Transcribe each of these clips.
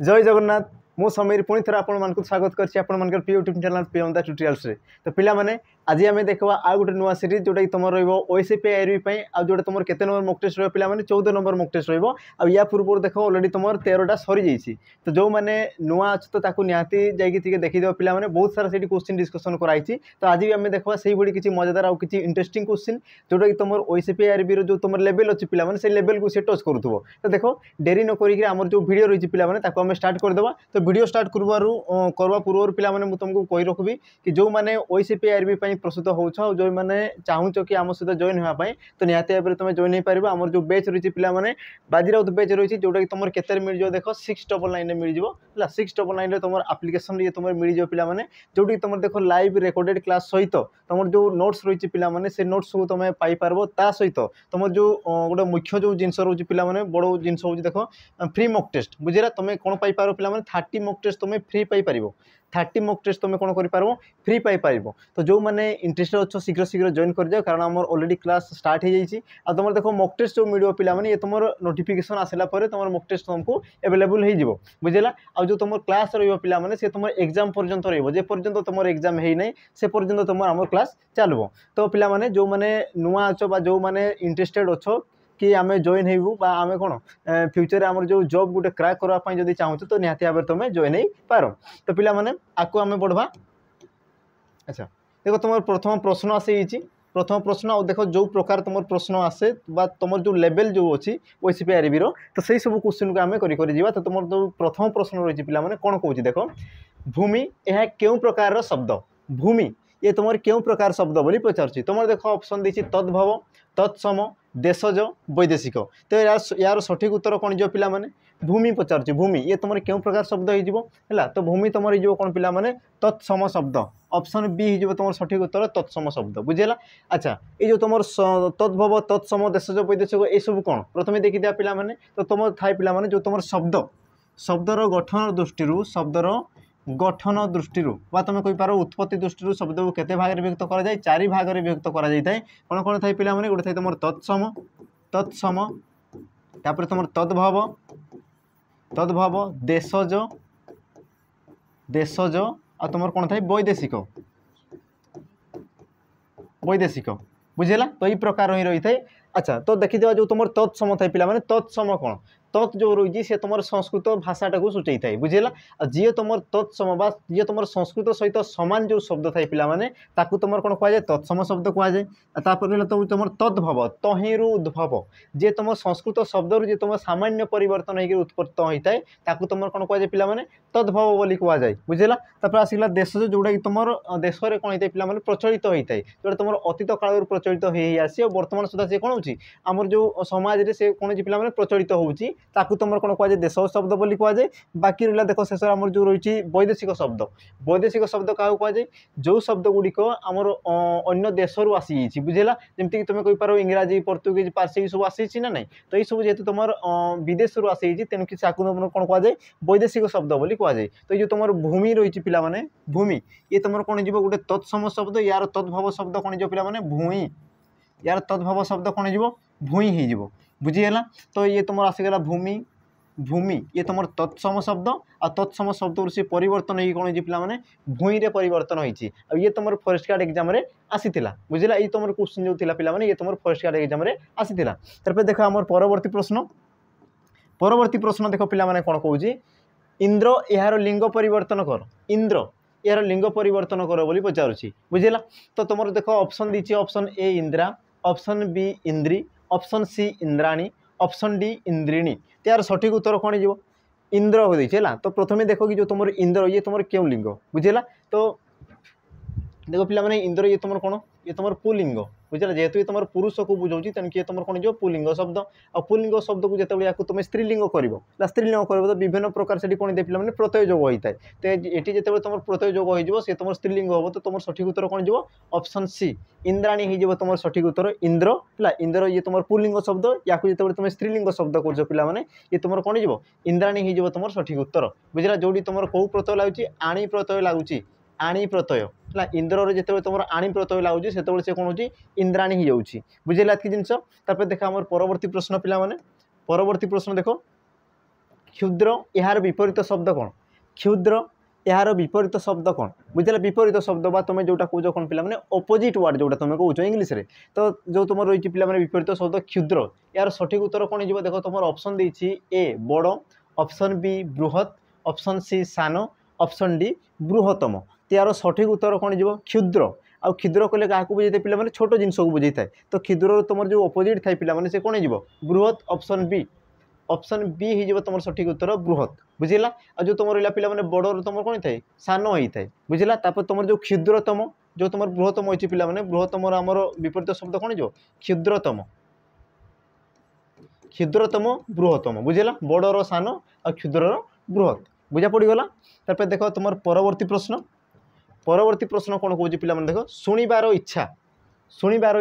जय जगन्नाथ मु समीर पुणी थोड़ा आपको स्वागत कर प्रिय यूट्यूब चैनल प्रियमदा ट्यूटोरियल्स रे। तो पिला माने आज आम देखा आउ गोटे नुआ सीरीज जोटा तुम रोसीपी आईआरबी जोटा तुम केते नंबर मॉक टेस्ट पिला माने 14 नंबर मॉक टेस्ट रहिबो। आ या पूर्व देख ऑलरेडी तुम 13टा सरी जाइए। तो जो मैंने नुआ अच्छे तो ताकू निहाती जाइए देखीदेव पिला माने बहुत सारा से क्वेश्चन डिस्कसन कराई। तो आज भी आम देखा से भाई किसी मजेदार आउ किसी इंटरेस्टिंग क्वेश्चन जोटा कि तुम ओसीपी आईआरबी जो तुम लेवल अच्छी पिला माने से लेवल को से टच करूथबो। तो देखो डेरी न करिक आमर जो वीडियो रही पिला माने ताको आम स्टार्ट करदेवा। तो वीडियो स्टार्ट करवा पूर्व पिला माने मु तुमको कहि रखबी कि जो मैंने ओसीपी आईआरबी पई प्रस्तुत होउछ जो मैंने चाहूछ कि आम सहित जॉइन होगा तो निहाती भाव में तुम जॉइन हो पार। आमर जो बैच रही पिला माने बाजीराउत बैच रही जोटा कि तुम केते मिल जाओ देख 699 मिल जाओ 699 तुम आप्लिकेसन ये तुम मिल जाओ पिला माने जोटी तुम देख लाइव रेकर्डेड क्लास सहित तुम जो नोट्स रही पिला माने से नोट्स को तुम पाई पारबो। ता सहित तुम जो गोटे मुख्य जो जिनस रोज पिला माने बड़ जिनस हो देख फ्री मॉक टेस्ट बुझेगा तुम कौन पाई पार पिला माने 30 मॉक टेस्ट तुम फ्री पाई पारिबो। 30 मॉक टेस्ट तुम कौन कर पार फ्री पाई पार। तो जो मैंने इंटरेस्टेड अच्छो शीघ्र शीघ्र जॉइन कर जाओ कारण आम ऑलरेडी क्लास स्टार्ट हो जाइए। आ तुम देखो मॉक टेस्ट जो मिलो पिला माने ये तुम नोटिफिकेशन आसला पर तुम मॉक टेस्ट तुमको अवेलेबल हो बुझेगा। आ जो तुम क्लास रो पिला माने से तुम एग्जाम पर्यंत रे पर्यंत तुम एग्जाम है नहीं से पर्यंत तुम आम क्लास चलो। तो पिला माने जो मैंने नुआ अच्छो जो मैंने इंटरेस्टेड अच्छो कि आम जॉइन होबू आम कौन फ्यूचर आम जो जॉब गोटे क्रैक करने जब चाहूँ तो निहाती भाव तुम जॉइन हो पार। तो पिला माने आको आम बढ़वा। अच्छा देखो तुम प्रथम प्रश्न आसी प्रथम प्रश्न आ देख जो प्रकार तुम प्रश्न आसे तुम जो लेवल जो अच्छी ओसीपी आईआरबी तो सही सब क्वेश्चन को आम कर। तो तुम जो प्रथम प्रश्न रही पिला माने कौन कौन देख भूमि यह क्यों प्रकार शब्द भूमि ये तुम क्यों प्रकार शब्द बोली पचार। तुम देख ऑप्शन देती तद्भव तत्सम देशज वैदेशिक। तो यार सठिक उत्तर कौन जो पिला माने भूमि पचार भूमि ये तुम क्यों प्रकार शब्द है। तो भूमि तुम हो कौन पिला माने तत्सम शब्द ऑप्शन बी हो तुम सठिक उत्तर तत्सम शब्द बुझेगा। अच्छा ये जो तुम तद्भव तत्सम देशज वैदेशिक ये सब कौन प्रथम देखी दिया पिला माने। तो तुम थाए पिला माने जो तुम शब्द शब्दर गठन दृष्टि शब्दर गठन दृष्टि तुम कहींपार उत्पत्ति दृष्टि शब्द को केते भाग में विभक्त कराए 4 भाग में विभक्त कराए। कौन कौन थाई पिला माने गोटे थाई तुम तत्सम तत्सम तापर तुम तद्भव तद्भव देशज देशज आ तुम कौन थाई वैदेशिक वैदेशिक बुझेगा। तो ये प्रकार ही रही है। अच्छा तो देखी जो तुम तत्सम थाई पिला माने तत्सम कौन तत् जो रही सी तुम संस्कृत भाषाटा को सूचाई था बुझेगा। जी तुम तत्सम जी तुम संस्कृत सहित सामान जो शब्द थाई पिला माने ताकू तुम कौन कहुए तत्सम शब्द कहुए। तापर तो तुम तद्भव तहिरु उद्भव जे तुम संस्कृत शब्द रू तुम सामान्य परिवर्तन होकर उत्पत्त होता है ताकू तुम कौन कहुए पिला माने तद्भव बोली कहुए बुझेगा। तापर आसला देश जोटा कि तुम देश में कौन होता है पिला माने प्रचलित होता है जोटा तुम अतीत काल प्रचलित हो बर्तमान सुधा सी कौन हो आमर जो समाज में से कौन पिला माने प्रचलित होची ताकू तुम कौन कहुए देश शब्द बोली कहुए। बाकी रहा देख शेष आम जो रही वैदेशिक शब्द क्या कहुए जो शब्द गुड़िक आमर अन्य देश रू आसी बुझेगा। जमीक तुम कहींपार इंग्राजी पर्तुगीज पार्सी सब आसी ना नहीं। तो ये सब जेहतु तुम विदेश रू आसी तेणुक तुम कौन कहुए वैदेशिक शब्द बोली कहुए। तो ये तुम भूमि रही पिला माने भूमि ये तुम कौन हो गोटे तत्सम शब्द यार तद्भव शब्द कौन हो पिला माने भूमि यार तद्भव शब्द कौन हो भूई हो बुझीगला। तो ये तुम आसीगला भूमि भूमि ये तुम तत्सम शब्द आ तत्सम शब्द से परिवर्तन हो कौन पिला माने भूई रे परिवर्तन होती। ये तुम फॉरेस्ट गार्ड एग्जाम रे आसीथिला बुझेगा। ये तुम क्वेश्चन जो थिला पिला माने ये तुम फॉरेस्ट गार्ड एग्जाम रे आसीथिला। तापर देखो आमर परवर्ती प्रश्न देखो पिला माने कौन कहूँ इंद्र यार लिंग परिवर्तन कर इंद्र यार लिंग परिवर्तन कर बोली पचारुछि बुझेगा। तो तुम देखो ऑप्शन दीची ऑप्शन ए इंद्रा ऑप्शन बी इंद्री ऑप्शन सी इंद्राणी ऑप्शन डी इंद्रिणी। तो यार सठिक उत्तर कौन हो इंद्र हो है। तो प्रथम देखो कि जो तुम इंद्र ये तुम क्यों लिंग बुझेगा। तो देखो पिला माने इंद्र ये तुम कौन ये तुम पुलिंग बुझेगा जेहेतु ये तुम पुरुष को बुझाऊँ तेणुक ये तुम कौन जो पुलिंग शब्द आ पुलिंग शब्द को जो तुम स्त्रीलिंग कर स्त्रीलिंग कर तो विभिन्न प्रकार से कौन पे पे प्रत्यय जोग होता है। तो ये जो तुम प्रत्यय जोग हो सी तुम स्त्रीलिंग हम तो तुम सठिक उत्तर कौन हो ऑप्शन सी इंद्राणी हो तुम सठिक उत्तर इंद्र है। इंद्र ये तुम पुलिंग शब्द या जो तुम स्त्रीलिंग शब्द कर पिला माने ये तुम कौन हो इंद्राणी हो तुम सठिक उत्तर बुझेगा। जो तुम कौ प्रत्यय लगुच आणी प्रत्यय लगुच आणी प्रत्यय है इंद्र जो तुम आणी प्रत्यय लगुच से कौन हो इंद्राणी ही जाऊँगी बुझेगा। जिनस देखा आम परवर्ती प्रश्न पिला माने परवर्ती प्रश्न देखो क्षुद्र यार विपरीत शब्द कौन क्षुद्र यार विपरीत शब्द कौन बुझे विपरीत शब्द बा तुम जोटा कौच कौन पे अपोजिट वर्ड जोटा तुम कौच इंग्लीश रे तो जो तुम रही पे विपरीत शब्द क्षुद्र यार सठिक उत्तर कौन हो देख तुम ऑप्शन देछि ए बड़ ऑप्शन बी बृहत ऑप्शन सी सान ऑप्शन डी बृहत्तम तो यार सठिक उत्तर कौन हो क्षुद्र आउ क्षुद्र कले क्या बुझे पे छोट जिनस को बुझे थाए तो क्षुद्र तुम जो अपोजिट थाए पे से कौन हो बृहत ऑप्शन बी हो तुम सठिक उत्तर बृहत बुझेगा आ जो तुम रहा पे बड़ तुम कौन थाए सान होता है बुझेगा तुम जो क्षुद्रतम जो तुम बृहत्तम होती पे बृहत्तम आमर विपरीत शब्द कौन हो क्षुद्रतम बृहत्तम बुझेगा बड़र सान और क्षुद्रर बृहत बुझा पड़गला तापर देख तुम परवर्ती प्रश्न कौन कौन पे देख शुणिबार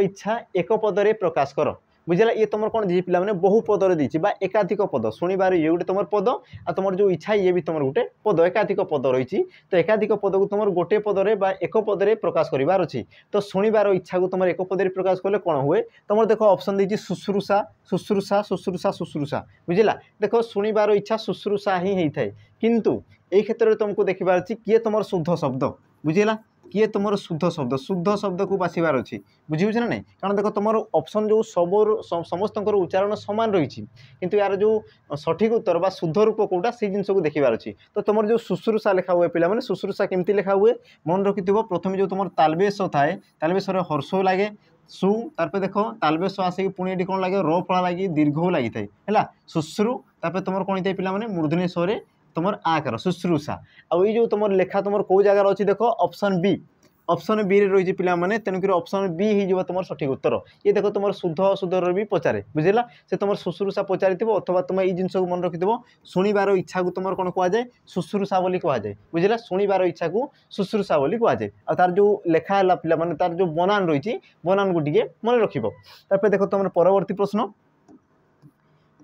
इच्छा एक पदरे प्रकाश कर बुझेगा ये तुम कौन दी पे बहु पदर देती एकाधिक पद शुणिबार ये गोटे तुम पद आ तुम जो इच्छा ये भी तुम गोटे पद एकाधिक पद रही तो एकाधिक पद को तुम गोटे पदरे एक पदरे प्रकाश करार अच्छी तो शुणिबार इच्छा को तुम एक पदरे प्रकाश कले कौन हुए तुम देख ऑप्शन देती शुश्रूषा शुश्रूषा शुश्रूषा शुश्रूषा बुझेगा देख शुणिबार इच्छा शुश्रूषा ही होता है किंतु ये क्षेत्र में तुमको देखिबार अच्छी किए तुम शुद्ध शब्द बुझेगा किए तुम शुद्ध शब्द को बाछबार अच्छी बुझे ना नहीं कारण देख तुम ऑप्शन जो सब समस्त उच्चारण सामान रही किंतु यार जो सठिक उत्तर बा शुद्ध रूप कौटा से जिन को देखिबार अच्छी तो तुम जो शुश्रूषा लिखा हुए पे शुश्रूषा केमती लिखा हुए मन रखि प्रथम जो तुम तालबेश थाए तालबेश हर्ष लगे सु तार देख तालबेश आसिक पुणी ये कौन लगे र फला लगी दीर्घ लगी है शुश्रु तापर तुम कौन होता है पे मूर्धन्य स्वर तुम आकार शुश्रूषा आउ ये जो तुम लेखा तुम कौ जगार अच्छी देख ऑप्शन बी रही पे तेणुक ऑप्शन बी हो तुम सठिक उत्तर ये देख तुम शुद्ध अशुद्ध भी पचारे बुझेगा से तुम शुश्रूषा पचारि अथवा तुम ये जिनस मन रखि शुणिबार इच्छा को तुम कौन कहुए शुश्रूषा बोली कहुए बुझेगा शुणिबार इच्छा को शुश्रूषा बोली कहुए आ तार जो लेखा है पे तार जो बनान रही बनान को टे मन रख देख तुम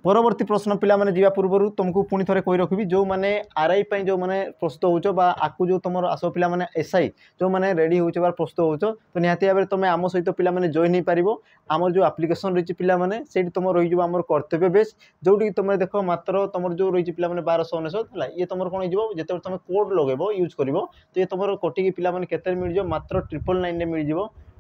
परवर्ती प्रश्न पे जा पूर्व तुमको पुणी थे कही रखी जो मैंने आरआई जो मैंने प्रस्तुत हो आकु जो तुम आस पे एसआई जो मैंने रेडी हो प्रस्तुत हो तो निहाती भाव तुम आम सहित पे जॉइन हो पार आमर जो आप्लिकेसन रही पे से तुम रही आम कर्तव्य बेस जोटी तुम देख मात्र तुम जो रही पे 1299 है ये तुम कौन जो तुम कोड लगेब यूज कर तो ये तुम कटिकी पे मिल मात्र 999 मिल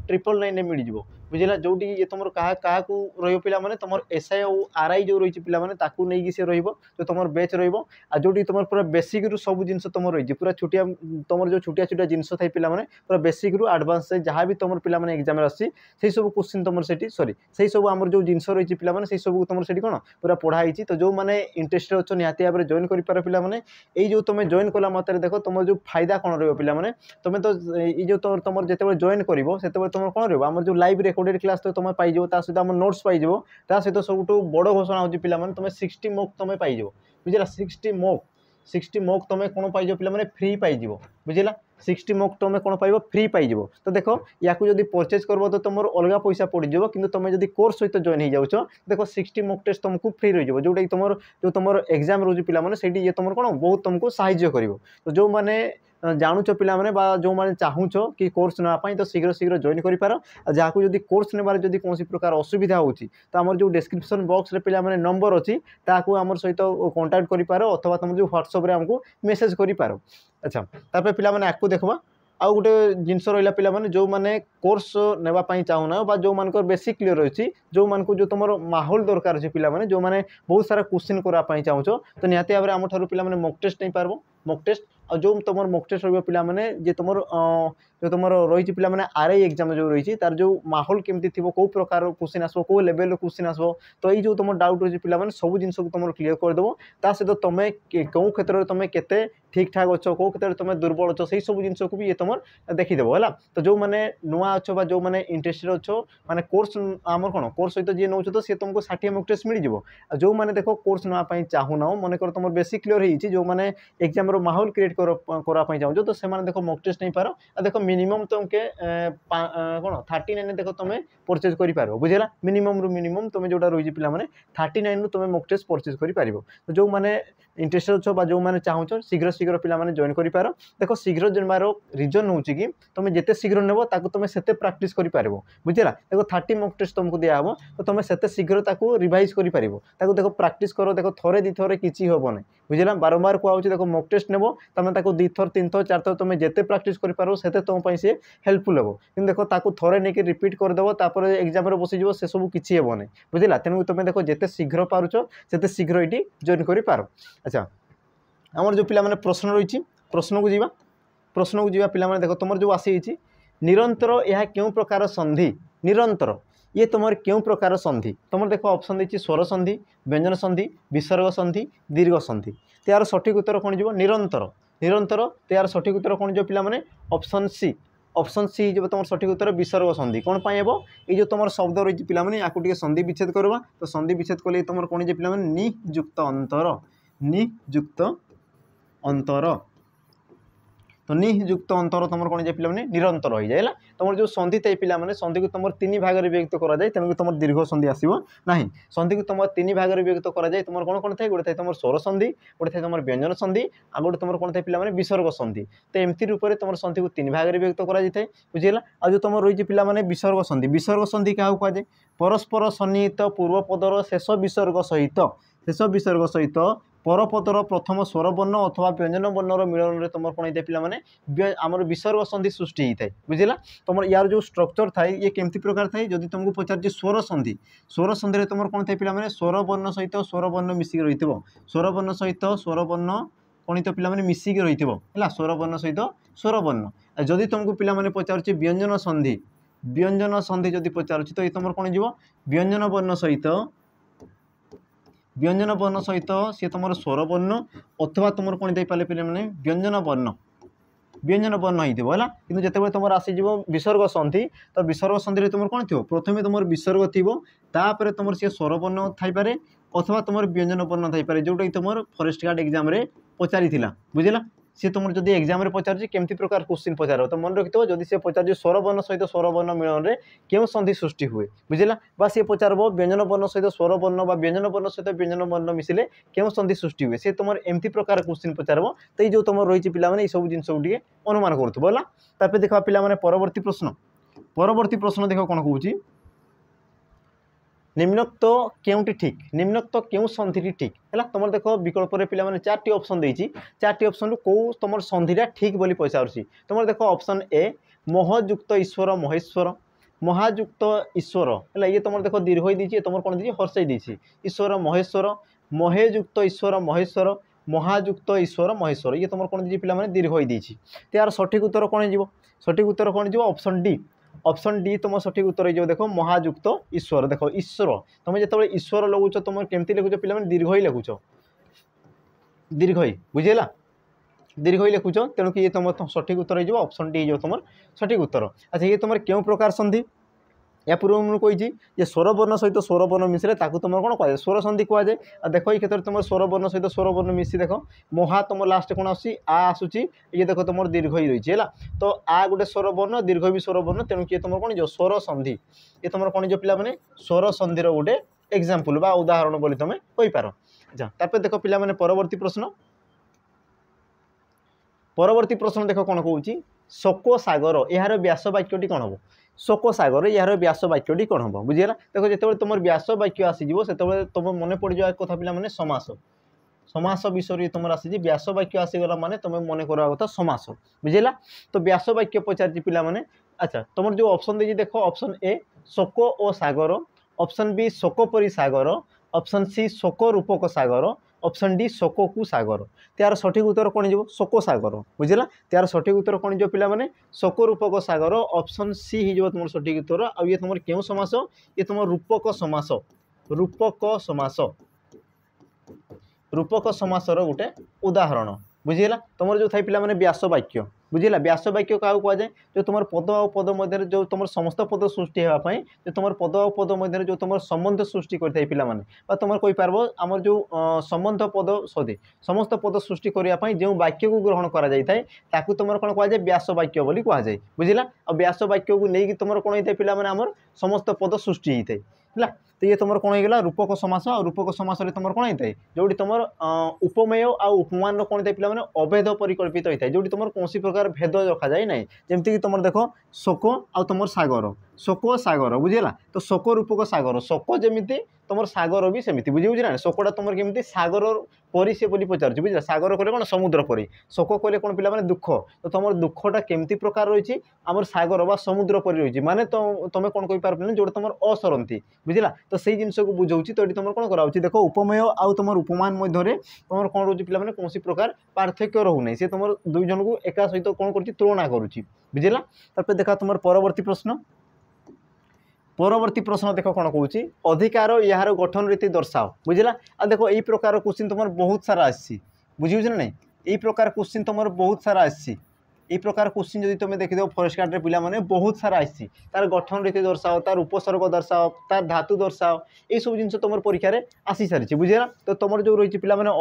999 मिल बुझेगा जोटी ये तुम क्या पे तुम एसआई और आरआई जो रही पे नहीं सी जो तुम बेच रोटी तुम पूरा बेसिक रू सब जिन तुम रही पूरा छुटिया तुम जो छुटिया छुटिया जिनस थे पे पूरा बेसिक रू एडवांस जहाँ भी तुम पे एग्जाम आसी सब क्वेश्चन तुम से सॉरी से सब आम जो जिनस रही पे से सब तुम से कौन पूरा पढ़ाई तो जो मैंने इंटरेस्टेड अच्छे निहाती भाव में जॉइन कर पे जो तुम जॉइन कला मत देख तुम जो फायदा कौन पे तुम तो ये जो तुम जो जॉइन कर तुम कौन रहा जो लाइव रेकर्डेड क्लास तो तुम पाइज सहित आम नोट्स पाइज सहित सब बड़ घोषणा हो पे तुम 60 मॉक तुम पाइज बुझेगा 60 मॉक तुम कौन पाइज पे फ्री पाइज बुझेगा 60 मॉक तुम कौन पाइब फ्री पाइज तो देख या जब परचेज कर तो तुम अलग पैसा पड़ो कि तुम जब कोर्स सहित जॉइन हो जाऊँ देख 60 मॉक टेस्ट तुमको फ्री रही जोटा कि तुम जो तुम एग्जाम रोज पे ये तुम कौन बहुत तुमको साहाय्य कर तो जो मैंने जानुच पे जो मैंने चाहूच कि कोर्स नापी तो शीघ्र शीघ्र जॉइन कर जहाँ जब कोर्स नेबार जब कौन प्रकार असुविधा होती तो आम जो डिस्क्रिप्शन बॉक्स रे पे नंबर अच्छी आम सहित कांटेक्ट कर अथवा तुम जो व्हाट्सएप आमको मेसेज कर अच्छा तापर पे आपको देखा आउ गोटे जिनस रहा पे जो मैंने कोर्स नापी चाहूना जो मान बेसिक क्लीयर रही जो मान जो तुम माहौल दरकार अच्छे पे जो मैंने बहुत सारा क्वेश्चन करने चाहूँ तो निहाती भाव में आम ठार पे मॉक टेस्ट नहीं पार मॉक टेस्ट और जो तुम मॉक टेस्ट रहा पे तुम जो तुम रही पे आरआई एग्जाम जो रही तार जो माहौल केमती थी कौ प्रकार क्वेश्चन आसो कौ लेवल क्वेश्चन आसो तो ये जो तुम डाउट रही पे सब जिन को तुम क्लीयर करदेव ता सहित तुम कौ क्षेत्र में तुम के ठीक ठाक अच्छो कौ क्षेत्र में तुम दुर्बल अच्छो से सब जिन को भी ये तुम देखीदेव है तो जो मैंने नुआ अच्छो जो मैंने इंटरेस्टेड अच्छो माने कोर्स आम कौन कोर्स सहित जी नौ तो सी तुमको 60 मॉक टेस्ट मिल जाव जो मैंने देख कोर्स नापी चाहूना मन कर तुम बेसिक क्लीयर हो जो मैंने एग्जाम माहौल क्रिएट करवाई चाहो तो से देखो मॉक टेस्ट नहीं पार देखो मिनिमम तुमके कौन 39 देखो तुम परचेज कर बुझेगा मिनिमम रु मिनिमम तुम जोटा रही पे 39 रु तुम मॉक टेस्ट परचेज कर जो मैंने इंटरेस्टेड अच्छो जो मैंने चाहो शीघ्र शीघ्र पे जॉइन कर देखो शीघ्र जमार रिजन हूँ कि तुम जिते शीघ्र नेब तुम से प्राक्ट कर बुझेगा देखो 30 मॉक टेस्ट तुमको दिहब तो तुम से शीघ्र रिवाइज कर देखो प्राक्ट कर देखो थरे दी थरे किसी हम ना बुझेगा बारंबार कहूँ देखो मॉक टेस्ट नेब तुम 2 थर 3 थर 4 थर तुम जिते प्राक्ट कर से तुम सी हेल्पफुल हम कि देखो थरे नहीं रिपीट करदेव तापर एग्जाम बसीज से सब किसी हम ना बुझेगा तेणु तुम देखो जिते शीघ्र पारुच से शीघ्र ये जॉइन कर अच्छा आमर जो पिला प्रश्न रही प्रश्न को जीवा पे देखो तुम जो आसी निरंतर यह क्यों प्रकार संधि निरंतर ये तुम क्यों प्रकार संधि तुम देखो ऑप्शन देती स्वर संधि व्यंजन संधि विसर्ग संधि दीर्घ संधि तो यार सठिक उत्तर कौन जीव निरंतर निरंतर तो यार सठिक उत्तर कौन जो पे ऑप्शन सी जो तुम सठिक उत्तर विसर्ग संधि कौन पाई हे ये जो तुम शब्द रही पे या संधि विच्छेद करवा तो संधि विच्छेद कले तुम कौन जे पे नियुक्त अंतर तो नियुक्त अंतर तुम कौन पे निरंतर हो जाए तुम जो संधि थे पे संधि को तुम 3 भाग में विभक्त कराए तेणुक तुम दीर्घ संधि आसो ना संधि को तुम 3 भाग में विभक्त कराए तुम कौन कौन थे गोटे तुम स्वर संधि गोटे थे तुम व्यंजन संधि आ गोटे तुम कौन थे पे विसर्ग संधि तो एमती रूप से तुम संधि को 3 भाग में विभक्त कराए बुझेगा आ जो तुम रही पे विसर्ग संधि क्या कहुए परस्पर सन्निहित पूर्वपदर शेष विसर्ग सहित परपदर प्रथम स्वर वर्ण अथवा व्यंजन वर्णर मिलन में तुम कौन पे आमर विसर्ग संधि सृष्टि होता है बुझेगा तुम यार जो स्ट्रक्चर थाए ये केमती प्रकार थाए जदि तुमको पचार स्वर संधि तुम कौन थे पे स्वर वर्ण सहित स्वर वर्ण मिसिक रही स्वर वर्ण सहित स्वर वर्ण कौन तो पे मिसिक रही है स्वर वर्ण सहित स्वर वर्ण जदि तुमको पे पचार व्यंजन संधि जदि पचार तो ये तुम कौन जीव व्यंजन वर्ण सहित सी तुम स्वर वर्ण अथवा तुम कौन दे पारे पे व्यंजन वर्ण होगा कि जिते तुम आसीज विसर्ग संधि तो विसर्ग संधि तुम कौन थो प्रथम तुम विसर्ग थी तापर तुम सी स्वर वर्ण थाईपे अथवा तुम व्यंजन वर्ण थाईपे जोटा कि तुम फॉरेस्ट गार्ड एग्जाम पचारि बुझेगा सी तुम जब एग्जाम पचार केमती प्रकार क्वेश्चन पचार तो मन रखिथ जब सी पचार स्वर वर्ण सहित स्वर वर्ण मिलन में क्यों संधि सृष्टि हुए बुझेगा बा सी पचार व्यंजन वर्ण सहित स्वर वर्ण व्यंजन वर्ण सहित व्यंजन वर्ण मिसिले क्यों संधि सृष्टि हुए सी तुम एमती प्रकार क्वेश्चन पचार तो ये जो तुम रही पे सब जिन अनुमान करूला तापर देख पे परवर्ती प्रश्न देख कौन कहूँ निम्नोक्त क्योंटी ठीक निम्नोक्त क्यों संधि ठीक है तुम देख विकल्प पे 4टी ऑप्शन देती 4टी ऑप्शन कौ तुम संधिटा ठीक बोली पचार तुम देख ऑप्शन ए महयुक्त ईश्वर महेश्वर महायुक्त ईश्वर है ये तुम देख दीर्घ देती तुम कौन दी हर्षई देती ईश्वर महेश्वर महेयुक्त ईश्वर महेश्वर महायुक्त ईश्वर महेश्वर ये तुम कौन दी पे दीर्घ देती तो यार सठिक उत्तर कौन हो सठिक उत्तर कौन हो ऑप्शन डी तुम सठिक उत्तर हो देखो महायुक्त ईश्वर देख ईश्वर तुम जो ईश्वर लगुच तुम केमती लिखुच पे दीर्घ ही लिखुच दीर्घ ही बुझेगा दीर्घ ही लिखुच तेणु कि ये तुम सठिक उत्तर हो ऑप्शन डी हो तुम सठिक उत्तर अच्छा ये तुम क्यों प्रकार संधि या पूर्व मुझे कही जे स्वर वर्ण सहित स्वर वर्ण मिसिले तुम कौन कह स्वर संधि कहुए देख ये क्षेत्र में तुम स्वर वर्ण सहित स्वर वर्ण मिसी देख महा तुम लास्ट कौन आसूसी ये देख तुम दीर्घ ही रही है तो आ गोटे स्वर वर्ण दीर्घ भी स्वर वर्ण तेणु किए तुम कौन जो स्वर संधि ये तुम कौन जो पे स्वर संधिर गोटे एग्जाम्पल बा उदाहरण बोली तुम कहींपार अच्छा तापर देख पे परवर्ती प्रश्न देख कौन कहूँ शोक सागर यार व्यास वाक्यटी कौन हम शोक सागर यार व्यास वाक्यटी कौन हम बुझेगा देखो जिते तुम व्यास वाक्य आसीज से तुम मन पड़ जाए कथा पे समास समास विषय तुम आसी व्यास वाक्य आसीगला माने तुम मन करवा कथा समास बुझेगा तो व्यास वाक्य पचार पे अच्छा तुम जो ऑप्शन दे देख ऑप्शन ए शोक और सागर ऑप्शन बी शोक परी सागर ऑप्शन सी शोक रूपक सागर ऑप्शन डी शोक को सागर त्यार सठिक उत्तर कौन हो शोक सागर बुझेगा त्यार सठिक उत्तर कौन हो पे शोक रूपक सागर ऑप्शन सी हो तुम सठिक उत्तर आ ये तुम क्यों समास ये तुम रूपक समास रूपक समासर गोटे उदाहरण बुझेगा तुम जो थे पे व्यास वाक्य बुझिला व्यास वाक्य क्या कहुए जो तुम पद आ पद मध्य जो तुम समस्त पद सृष्टि होगापी जो तुम पद आ पद मध्य जो तुम संबंध सृष्टि करते पे तुम कहींपार आमर जो संबंध पद सदी समस्त पद सृष्टि करने जो वाक्य को ग्रहण कर तुम कौन कहुए व्यास वाक्य बोली कहुए बुझिला आ व्यास वाक्य को लेकिन तुम कौन होता है पे आमर समस्त पद सृष्टि होता है तो ये तुम कौन होगा रूपक समास और रूपक समास तुम कौन होता है जो तुम उपमेय आ उपमान कौन होता है पे अभेद परिकल्पित होता है जो तुम कौन प्रकार भेद रखा जाए ना जमीक तुम देख शोक आ तुम सागर शोक सागर बुझेगा तो शोक रूपक सागर शोक जमी तुम सागर भी सेमती बुझे ना शोकटा तुम केमी सागर परी से पचार बुझे सागर कहले कौन समुद्र परी शोक कहले कौन पे दुख तो तुम दुखटा केमती प्रकार रही आम सागर बा समुद्र परी रही माने तुम कौन कही पार जो तुम असरती बुझला तो सही जिनस को बुझाऊँ तो ये तुम कौन करा देख उपमेय आउ तुम उपमान मध्य तुम कौन रोचे पे कौन प्रकार पार्थक्य रोना सी तुम दुई जन को एका सहित कौन कर तुलना करुच्ची बुझला तापर देखा तुम परवर्ती प्रश्न देख कौन कौन अधिकार यार गठन रीति दर्शाओ बुझला आ देख यही प्रकार क्वेश्चन तुम बहुत सारा आसी बुझे ना नहीं यही प्रकार क्वेश्चन तुम बहुत सारा आसी यही प्रकार क्वेश्चन जब तुम देखिद फरेस्ट गार्ड पिला माने बहुत सारा आसी तार गठन रीति दर्शाओ तार उपसर्ग दर्शाओ तार धातु दर्शाओ ये सब जिन तुम परीक्षा आसी सारी बुझेगा तो तुम जो रही पिला माने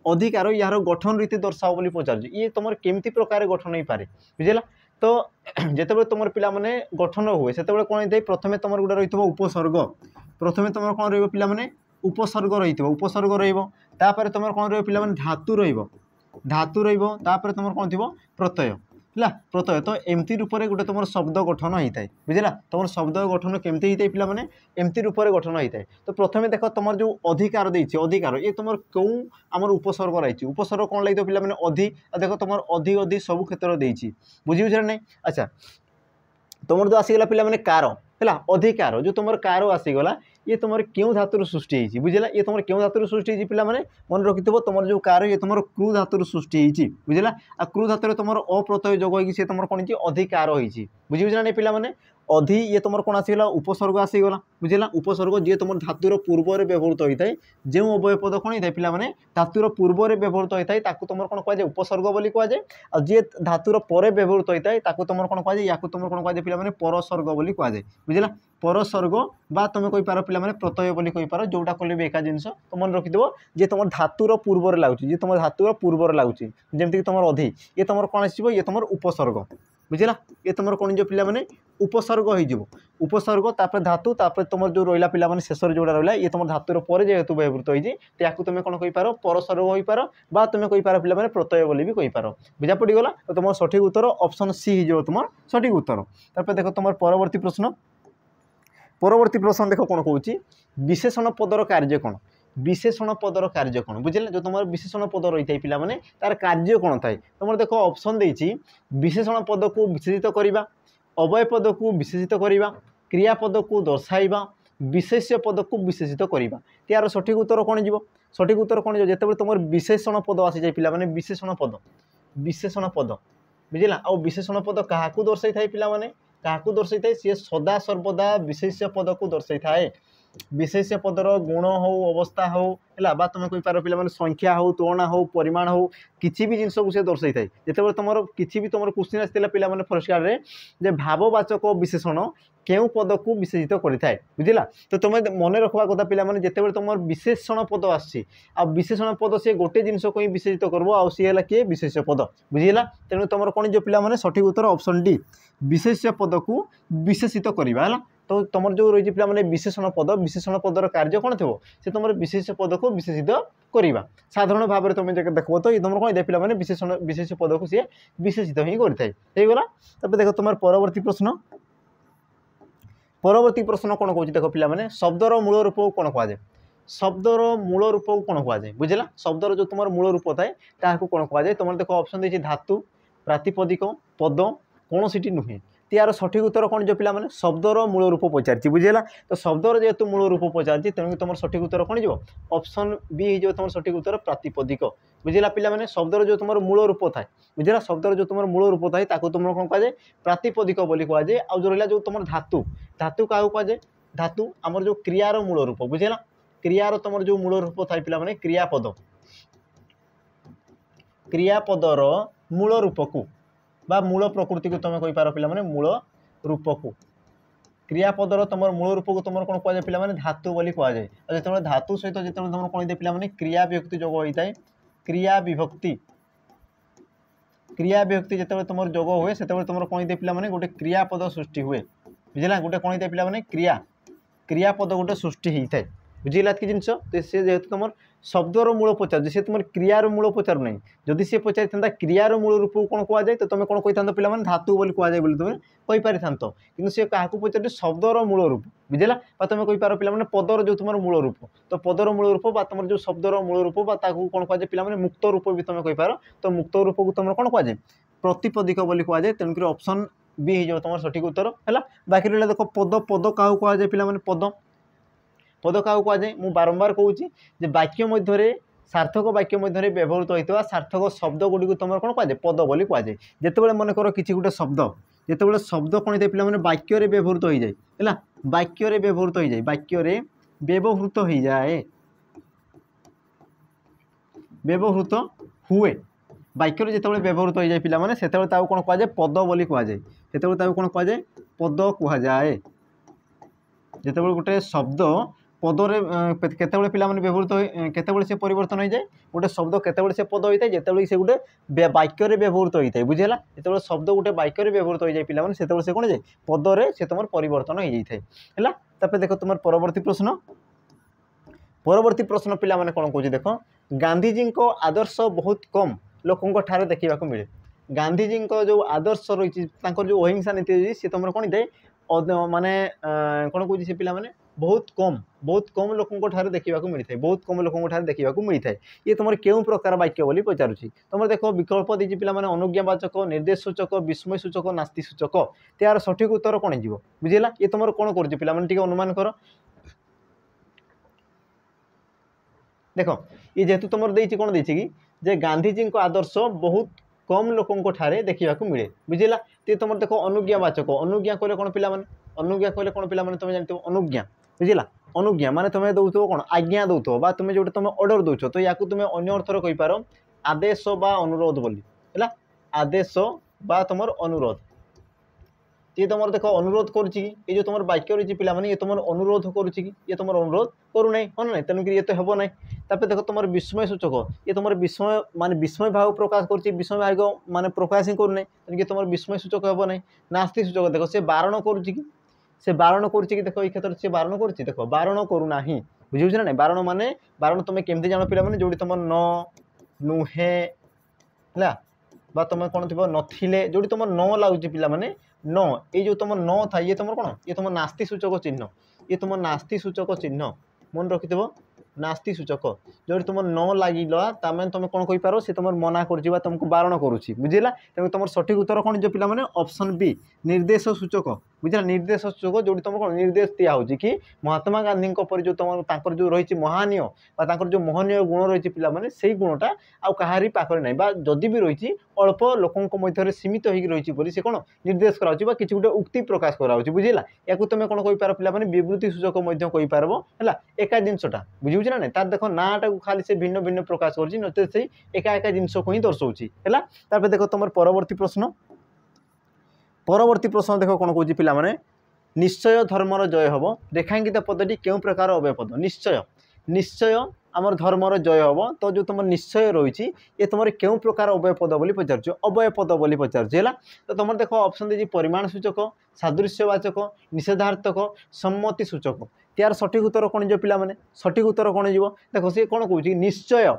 अधिकार यार गठन रीति दर्शाओ बोली पचार ये तुम केमती प्रकार गठन हो पारे बुझेगा तो जिते तुम पिला माने गठन हुए से कौन होता है प्रथम तुम गोटे रही उपसर्ग प्रथम तुम कौन रहा माने उपसर्ग रही उपसर्ग रहीपर तुम कौन रहा धातु रहीपर तुम कौन थी प्रत्यय है प्रत्यय तो एमती रूप से गोटे तुम शब्द गठन होता है बुझेगा तुम शब्द गठन केमती होता है पिला माने एमती रूप से गठन होता है तो प्रथम देख तुम जो अधिकार देती अधिकार ये तुम कौ आमर उपसर्ग रही उपसर्ग कौन लगे पिला माने अधि देख तुम अधि सब क्षेत्र देती बुझे ना अच्छा तुम जो आसीगला पिला माने कार है अधिकार जो तुम कार आसीगला ये तुम क्यों धातु सृष्टि होती बुझेगा ये तुम क्यों धातु सृष्टि होती पिला माने मन रखि तुम जो कार ये तुम क्रू धातु सृष्टि होती बुझेगा आ क्रू धातु तुम अप्रत्यय जोग होगी तुम कौन अधिकार होती बुझे ना पिला माने अधि ये तुम कौन आसीगला उपसर्ग आसीगला बुझेगा उपसर्ग जी तुम धातुर पूर्व व्यवहृत होता है जो अवय पद कौन होता है पिला माने धातुर पूर्व व्यवहृत होता है तुम कौन कहुए उपसर्ग बोली कहुए और जी धातुर पर व्यवहृत होता है तुम कौन कहुए या तुम कौन कहुए पिला माने परसर्ग बोली कहुए बुझेगा परसर्ग बा तुम कही पार पिला माने प्रत्यय बोली कही पार जोटा कले भी एका जिनस तो मन रखिदेव जे तुम धातुर पूर्व लगुच तुम धातुर पूर्व लगुच जमीक तुम अधि ये तुम कौन आसो ये तुम उपसर्ग बुझेगा ये तुम कौन जो पिला माने उपसर्ग हो उपसर्ग तापर धातु तापर तुम जो रहा पिला माने शेष जोड़ा रहा ये तुम धातुर पर जेहेतु व्यवहृत होती तुम कौन कही पार परसर्ग हो पार बा तुम कही पार पिला माने प्रत्यय बोली भी कही पार बुझा पड़गला तो तुम सठिक उत्तर ऑप्शन सी हो तुम सठिक उत्तर तापर देख तुम परवर्ती प्रश्न देख कौन कौन विशेषण पदर कार्य कौन विशेषण पदर कार्य कौन बुझे जो तुम विशेषण पद रही है पिला माने तार कार्य कौन थाए तुम देख ऑप्शन देती विशेषण पद को विशेषित करवा अवय पद को विशेषित करवा क्रियापद को दर्शाइबा विशेष्य पद को विशेषित करवा यार सठिक उत्तर कौन जीव सठिक उत्तर कौन जो तुम विशेषण पद आसी जाए पिला माने विशेषण पद बुझेगा आ विशेषण पद क्या दर्शाई थाए पिला माने क्या दर्शाई थाए सी सदा सर्वदा विशेष्य पद को दर्शाई थाए विशेष्य पदर गुण हो अवस्था हो है तुम कही पार पे संख्या हो तुलना हो परिमाण हो किसी भी जिनस को सी दर्शाई थाए जिते तुम किसी भी तुम क्वेश्चन आसाला पे फर्स्ट गार्ड में भाववाचक विशेषण केउ पद को विशेषित करता है बुझला तो तुम मन रखा कथा पे जिते तुम विशेषण पद आसी विशेषण पद सी गोटे जिनस को ही विशेषित करब आ सी है किए विशेष्य पद बुझेगा तेणु तुम कौन जो पे सठिक उत्तर ऑप्शन डी विशेष्य पद को विशेषित करवा है तो तुम जो रही पे मैंने विशेषण पदर कार्य कौन थो से तुम विशेष पद को विशेषित करवा साधारण भाव में तुम देखो तो ये तुम कौन पे मैंने विशेष पद को सी विशेषित ही करगला तब देख तुम परवर्ती प्रश्न कौन कौन देख पे मैंने शब्दर मूल रूप कौन कहुए शब्दर मूल रूप कौन कहुए बुझेगा शब्दर जो तुम मूल रूप थाए कौन कहुए तुम देख ऑप्शन देती धातु प्रातिपदिक पद कौन सी नुहे यार सठिक उत्तर कौन जो पे मैंने शब्दर मूल रूप पचार बुझेगा तो शब्दर जेहेतु मूल रूप पचार तेणु तुम सठिक उत्तर कौन जो ऑप्शन बी हो तुम सठिक उत्तर प्रातिपदिक बुझेगा पे मैंने शब्दर जो तुम मूल रूप थाए बुझेगा शब्दर जो तुम मूल रूप थाए तुम कौन कहुए प्रातिपदिक बोली कहुए आ जो रहा जो तुम धातु धातु क्या कहुए धातु आमर जो क्रियार मूल रूप बुझेगा क्रियार तुम जो मूल रूप थाए पे क्रियापद क्रियापदर मूल रूप को बा मूल प्रकृति को तुम कहींपार पे मूल रूप को क्रियापदर तुम मूल रूप को तुम कौन कहुए पे धातु बोली कहुए जो धातु सहित जो तुम कौन पे क्रिया विभक्ति जोग होता है क्रिया विभक्ति जो तुम जोग हुए से तुम कौन पे गोटे क्रियापद सृष्टि हुए बुझला गोटे कौन पे क्रियापद गोटे सृष्टि होता है बुझीला कि जिनस तो सी जेहतु तुम शब्दर मूल पचार सी तुम क्रियार मूल पचार ना जदि सी पचारि था क्रियार मूल रूप को कौन कहुए तो तुम कौन कही पे धातु बोली कहुए तुम कहीपरि था कि सी क्या पचार शब्दर मूल रूप बुझेगा तुम कहींपार पे पदर जो तुम मूल रूप तो पदर मूल रूप तुम जो शब्दर मूल रूप कौन कहुए पे मुक्त रूप भी तुम कहींपार तो मुक्त रूप को तुम कौन कहुए प्रतिपदिक बोली कहुए तेणुक ऑप्शन बी हो तुम सठिक उत्तर है बाकी रहा देख पद पद क्या कहुए पे पद पद क्या कहुए मुझे बारंबार कहूँ वाक्य मध्य सार्थक वाक्य मध्य व्यवहृत होता सार्थक शब्द गुड़ी तुम कौन कहुए पद बोली कहुए जिते मन कर किसी गोटे शब्द जिते शब्द कौन पे वाक्य व्यवहृत हो जाए है वाक्य व्यवहृत हो जाए वाक्य व्यवहृत हो जाए व्यवहृत हुए वाक्य जिते व्यवहृत हो जाए पे से कौन कहुए पद बोली कहुए से कौन कहुए पद कहुए जिते गोटे शब्द पदरे केते पे व्यवहृत केते से परिवर्तन हो जाए गोटे शब्द केते से पद होता है जिते से गोटे वाक्य व्यवहृत होता है बुझेगा जिते शब्द गोटे वाक्य व्यवहृत हो जाए पे से कौन जाए पदरे से तुम परिवर्तन हो जाए है देख तुम परवर्ती प्रश्न पे कौन कौन देख गांधीजी आदर्श बहुत कम लोकों ठारे देखा मिले गांधीजी जो आदर्श रही जो अहिंसा नीति रही सी तुम कौन है माने कौन कौन से पे बहुत कम लोकों ठारे देखा मिलता है बहुत कम लोकों ठारे देखा मिलता है ये तुम क्यों प्रकार वाक्य बोली पचारुची तुम देख विकल्प देती पे अनुज्ञावाचक निर्देश सूचक विस्मय सूचक नास्ति सूचक त्यार सठिक उत्तर कौन हो बुझेगा ये तुम कौन कर अनुमान कर देख ये जेहेतु तुम कौन देगी जे गांधीजी आदर्श बहुत कम लोकों ठारे देखा मिले बुझेगा तो तुम देख अनुज्ञावाचक अनुज्ञा कहले कौन पे अनुज्ञा कहले कौन पे तुम जानते अनुज्ञा बुझेगा अनुज्ञा माने तुम दौथ कौन आज्ञा दौथ बा तुम जो तुम ऑर्डर दौच तो या तुम अन्य अर्थर कहींपार आदेश बा अनुरोध बोली है आदेश बा तुम अनुरोध ये तुम देख अनुरोध करुच्ची ये जो तुम वाक्य रही पे ये तुम अनुरोध करुच्ची ये तुम अनुरोध करूना हाँ ना तेणुक ये तो हे ना देख तुम विस्मय सूचक ये तुम विस्मय मान विस्मय भाव प्रकाश कर विस्मय भाव मान प्रकाश ही करूना तेणुक तुम विस्मय सूचक हे ना नास्ति सूचक देख से बारण करुच्ची से बारण कर देख ये क्षेत्र से बारण कर देख बारण करूना बुझे ना बारण माने बारण तुम केमती जान पे जो तुम न नुहे है बा तुम कौन थी नथिले जो तुम न लगुच पे न ये जो तुम न था ये तुम कौन ये तुम नास्ति सूचक चिन्ह ये तुम नास्ति सूचक चिन्ह मन रखि नास्ति सूचक जो तुम न लगिला तमें तुम कौन कहींपार से तुम मना कर तुमको बारण करुच्ची बुझेगा तेणु तुम सठिक उत्तर कौन जो पे ऑप्शन बी निर्देश सूचक बुझा निर्देश सूचक जो तुम कौन निर्देश दिया हो कि महात्मा गांधी पर जो तुम जो रही महनीय जो महनीय गुण रही पे से गुणटा आउ कहारी पाखे ना जदि भी रही अल्प लोकों मध्य सीमित हो रही से कौन निर्देश करा कि गोटे उक्ति प्रकाश करा बुझेगा या तुम कौन कहींपार पे विवृत्ति सूचक कहींपार है एका जिनसटा बुझे ना तार देख नाटा को खाली से भिन्न भिन्न प्रकाश कर नते से एका एका जिनस को ही दर्शाऊँगी है देख तुम परवर्ती प्रश्न देख कौन कौन पे निश्चय धर्मर जय हम रेखांकित पदटी क्यों प्रकार अव्यय पद निश्चय निश्चय आमर धर्मर जय हम तो जो तुम निश्चय रही ये तुम क्यों प्रकार अव्यय पद बोली पचार अव्यय पद बोली पचार है तो तुम देख ऑप्शन देती परिमाण सूचक सादृश्यवाचक निषेधार्थक सम्मति सूचक त्यार सठिक उत्तर कौन जो पे सठिक उत्तर कौन जीव देख सी कौन कौन निश्चय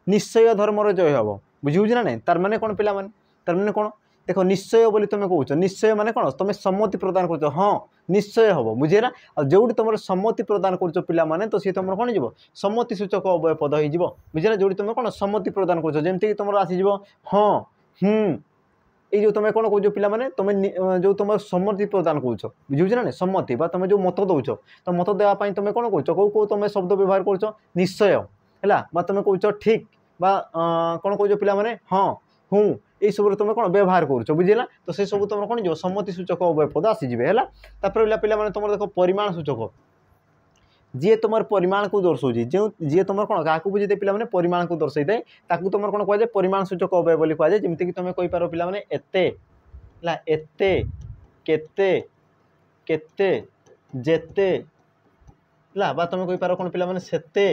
निश्चय धर्मर जय हम बुझे ना नहीं तार माने कौन पे तार माने कौन देख निश्चय बोली तुम कौच निश्चय माने कौन तुम सम्मति प्रदान कर हाँ निश्चय हम बुझेगा और जो तुम सम्मति प्रदान कर पे तो सी तुम कौन जीव सम्मति सूचक अव्यय पद हो बुझेगा जो तुम कौन सम्मति प्रदान करमती तुम आसीज हाँ ये जो तुम कौन कौच पे तुम जो तुम सम्मति प्रदान कर बुझे ना सम्मति तुम जो मत दौच तो मत देवाई तुम कौन कौच कौ तुम शब्द व्यवहार कर निश्चय है तुम कौच ठीक कौन कौच पे हाँ हूँ ये सब तुम कौन व्यवहार कर बुझेगा तो से सब तुम कौन जो सम्मति सूचक अव्यय पद आसीजे है पे तुम देख परिमाण सूचक जी तुम परिमाण को दर्शाऊँ जो जी तुम कौन क्या बुझे पे परिमाण को दर्शाई थाए तुम कौन कहुए परिमाण सूचक अव्यय बोली कहुए जमीक तुम कहींपार पे एते ହେଲା ଏତେ କେତେ କେତେ ଯେତେ ହେଲା ବା ତମେ କହିପାର କ'ଣ ପିଲାମାନେ ସେତେ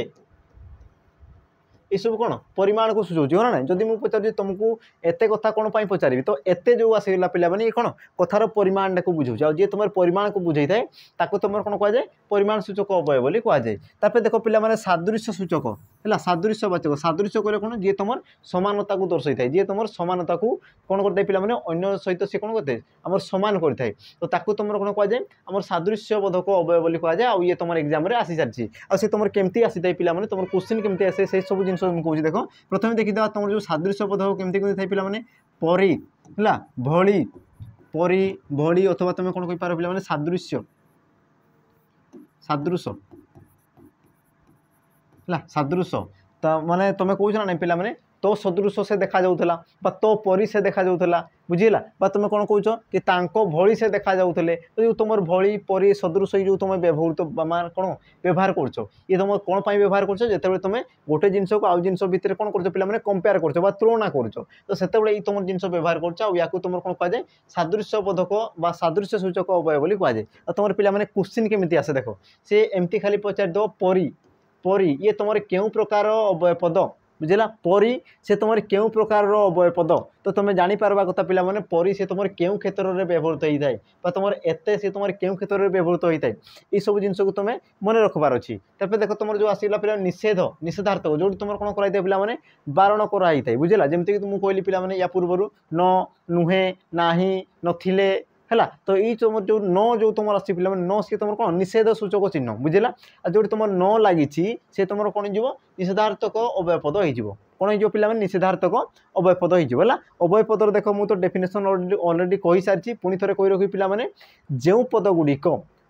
ଏସବୁ କ'ଣ ପରିମାଣକୁ ସୂଚାଉଛି ହଁ ନା ନାହିଁ। ଯଦି ମୁଁ ପଚାରୁଛି ତୁମକୁ ଏତେ କଥା କ'ଣ ପାଇଁ ପଚାରିବି ତ ଏତେ ଯେଉଁ ଆସିଗଲା ପିଲାମାନେ ଇଏ କ'ଣ କଥାର ପରିମାଣଟାକୁ ବୁଝାଉଛି। ଆଉ ଯିଏ ତୁମର ପରିମାଣକୁ ବୁଝେଇଥାଏ ତାକୁ ତୁମର କ'ଣ କୁହାଯାଏ ପରିମାଣ ସୂଚକ ଅବୟବ ବୋଲି କୁହାଯାଏ। ତାପରେ ଦେଖ ପିଲାମାନେ ସାଦୃଶ୍ୟ ସୂଚକ ହେଲା ସାଦୃଶ୍ୟବାଚକ ସାଦୃଶ୍ୟ କହିଲେ କ'ଣ ଯିଏ ତୁମର ସମାନତାକୁ ଦର୍ଶାଇଥାଏ ଯିଏ ତୁମର ସମାନତାକୁ କ'ଣ କରିଥାଏ ପିଲାମାନେ ଅନ୍ୟ ସହିତ ସିଏ କ'ଣ କରିଥାଏ ଆମର ସମାନ କରିଥାଏ ତ ତାକୁ ତୁମର କ'ଣ କୁହାଯାଏ ଆମର ସାଦୃଶ୍ୟବୋଧକ ଅବୟବ ବୋଲି କୁହାଯାଏ। ଆଉ ଇଏ ତୁମର ଏକ୍ଜାମ୍ରେ ଆସିସାରିଛି। ଆଉ ସେ ତୁମର କେମିତି ଆସିଥାଏ ପିଲାମାନେ ତୁମର କ୍ୱେଶ୍ଚିନ୍ କେମିତି ଆସେ ସେଇ ସବୁ ଜିନିଷ ମୁଁ କହୁଛି। ଦେଖ ପ୍ରଥମେ ଦେଖିଦେବା ତୁମର ଯେଉଁ ସାଦୃଶ୍ୟବୋଧକ କେମିତି କେମିତି ଥାଏ ପିଲାମାନେ ପରି ହେଲା ଭଳି ପରି ଭଳି ଅଥବା ତୁମେ କ'ଣ କହିପାର ପିଲାମାନେ ସାଦୃଶ୍ୟ ସାଦୃଶ୍ୟ ହେଲା ସାଦୃଶ୍ୟ ତ ମାନେ ତୁମେ କହୁଛ ନା ନାହିଁ ପିଲାମାନେ तो सदृश से देखा जाउथला बा तो परी से देखा जाउथला बुझिला बा तुम कौन कौच कि तांको भली से देखा जाउथले तो जो तुम भली परी सदृश जो तुम व्यवहृत मान कौन व्यवहार करछ ये तुम कौन पाई व्यवहार करछ जेतेबेले तुम गोटे जिनस को आउ जिनस भितर कौन करछ पिला माने कंपेयर करछ बा तुलना करछ तो सेतेबेले तुम जिनस व्यवहार करछ आ याकू तुम कौन कह जाए सादृश्य बोधक बा सादृश्य सूचक अवयव बोली कह जाए। तुम पिला माने क्वेश्चन केमिति आसे देखो से एमती खाली पचार दो परी परी ये तुम केउ प्रकार अवयव पद बुझेगा परी से तुम केउ प्रकार अवयव पद तो तुम जानीपार कथा पिला माने परी से तुम केउ क्षेत्र में व्यवहृत होता है तुम एते से तुम केउ क्षेत्र में व्यवहृत होता है ये सब जिनस को तुम मन रखबार अच्छी। तापर देख तुम जो आसला पिला निषेध निषेधार्थक जो तुम कौन कराई पिला माने बारण कराई बुझेगा जमती तुमको कहली पिला माने या पूर्व न नुहे नाही नथिले है तो ये तुम जो न जो तुम आस पिला न सी तुम कौन निषेध सूचक चिन्ह बुझेगा जो तुम न लगी से तुम कौन हो निषेधार्थक अवयव पद हो कौन हो पिला निषेधार्थक अवयव पद हो अवयव पदर देख मुझे डेफिनेशन ऑलरेडी कही सारी पुणी थे कही रखी पिला जो पद गुड़िक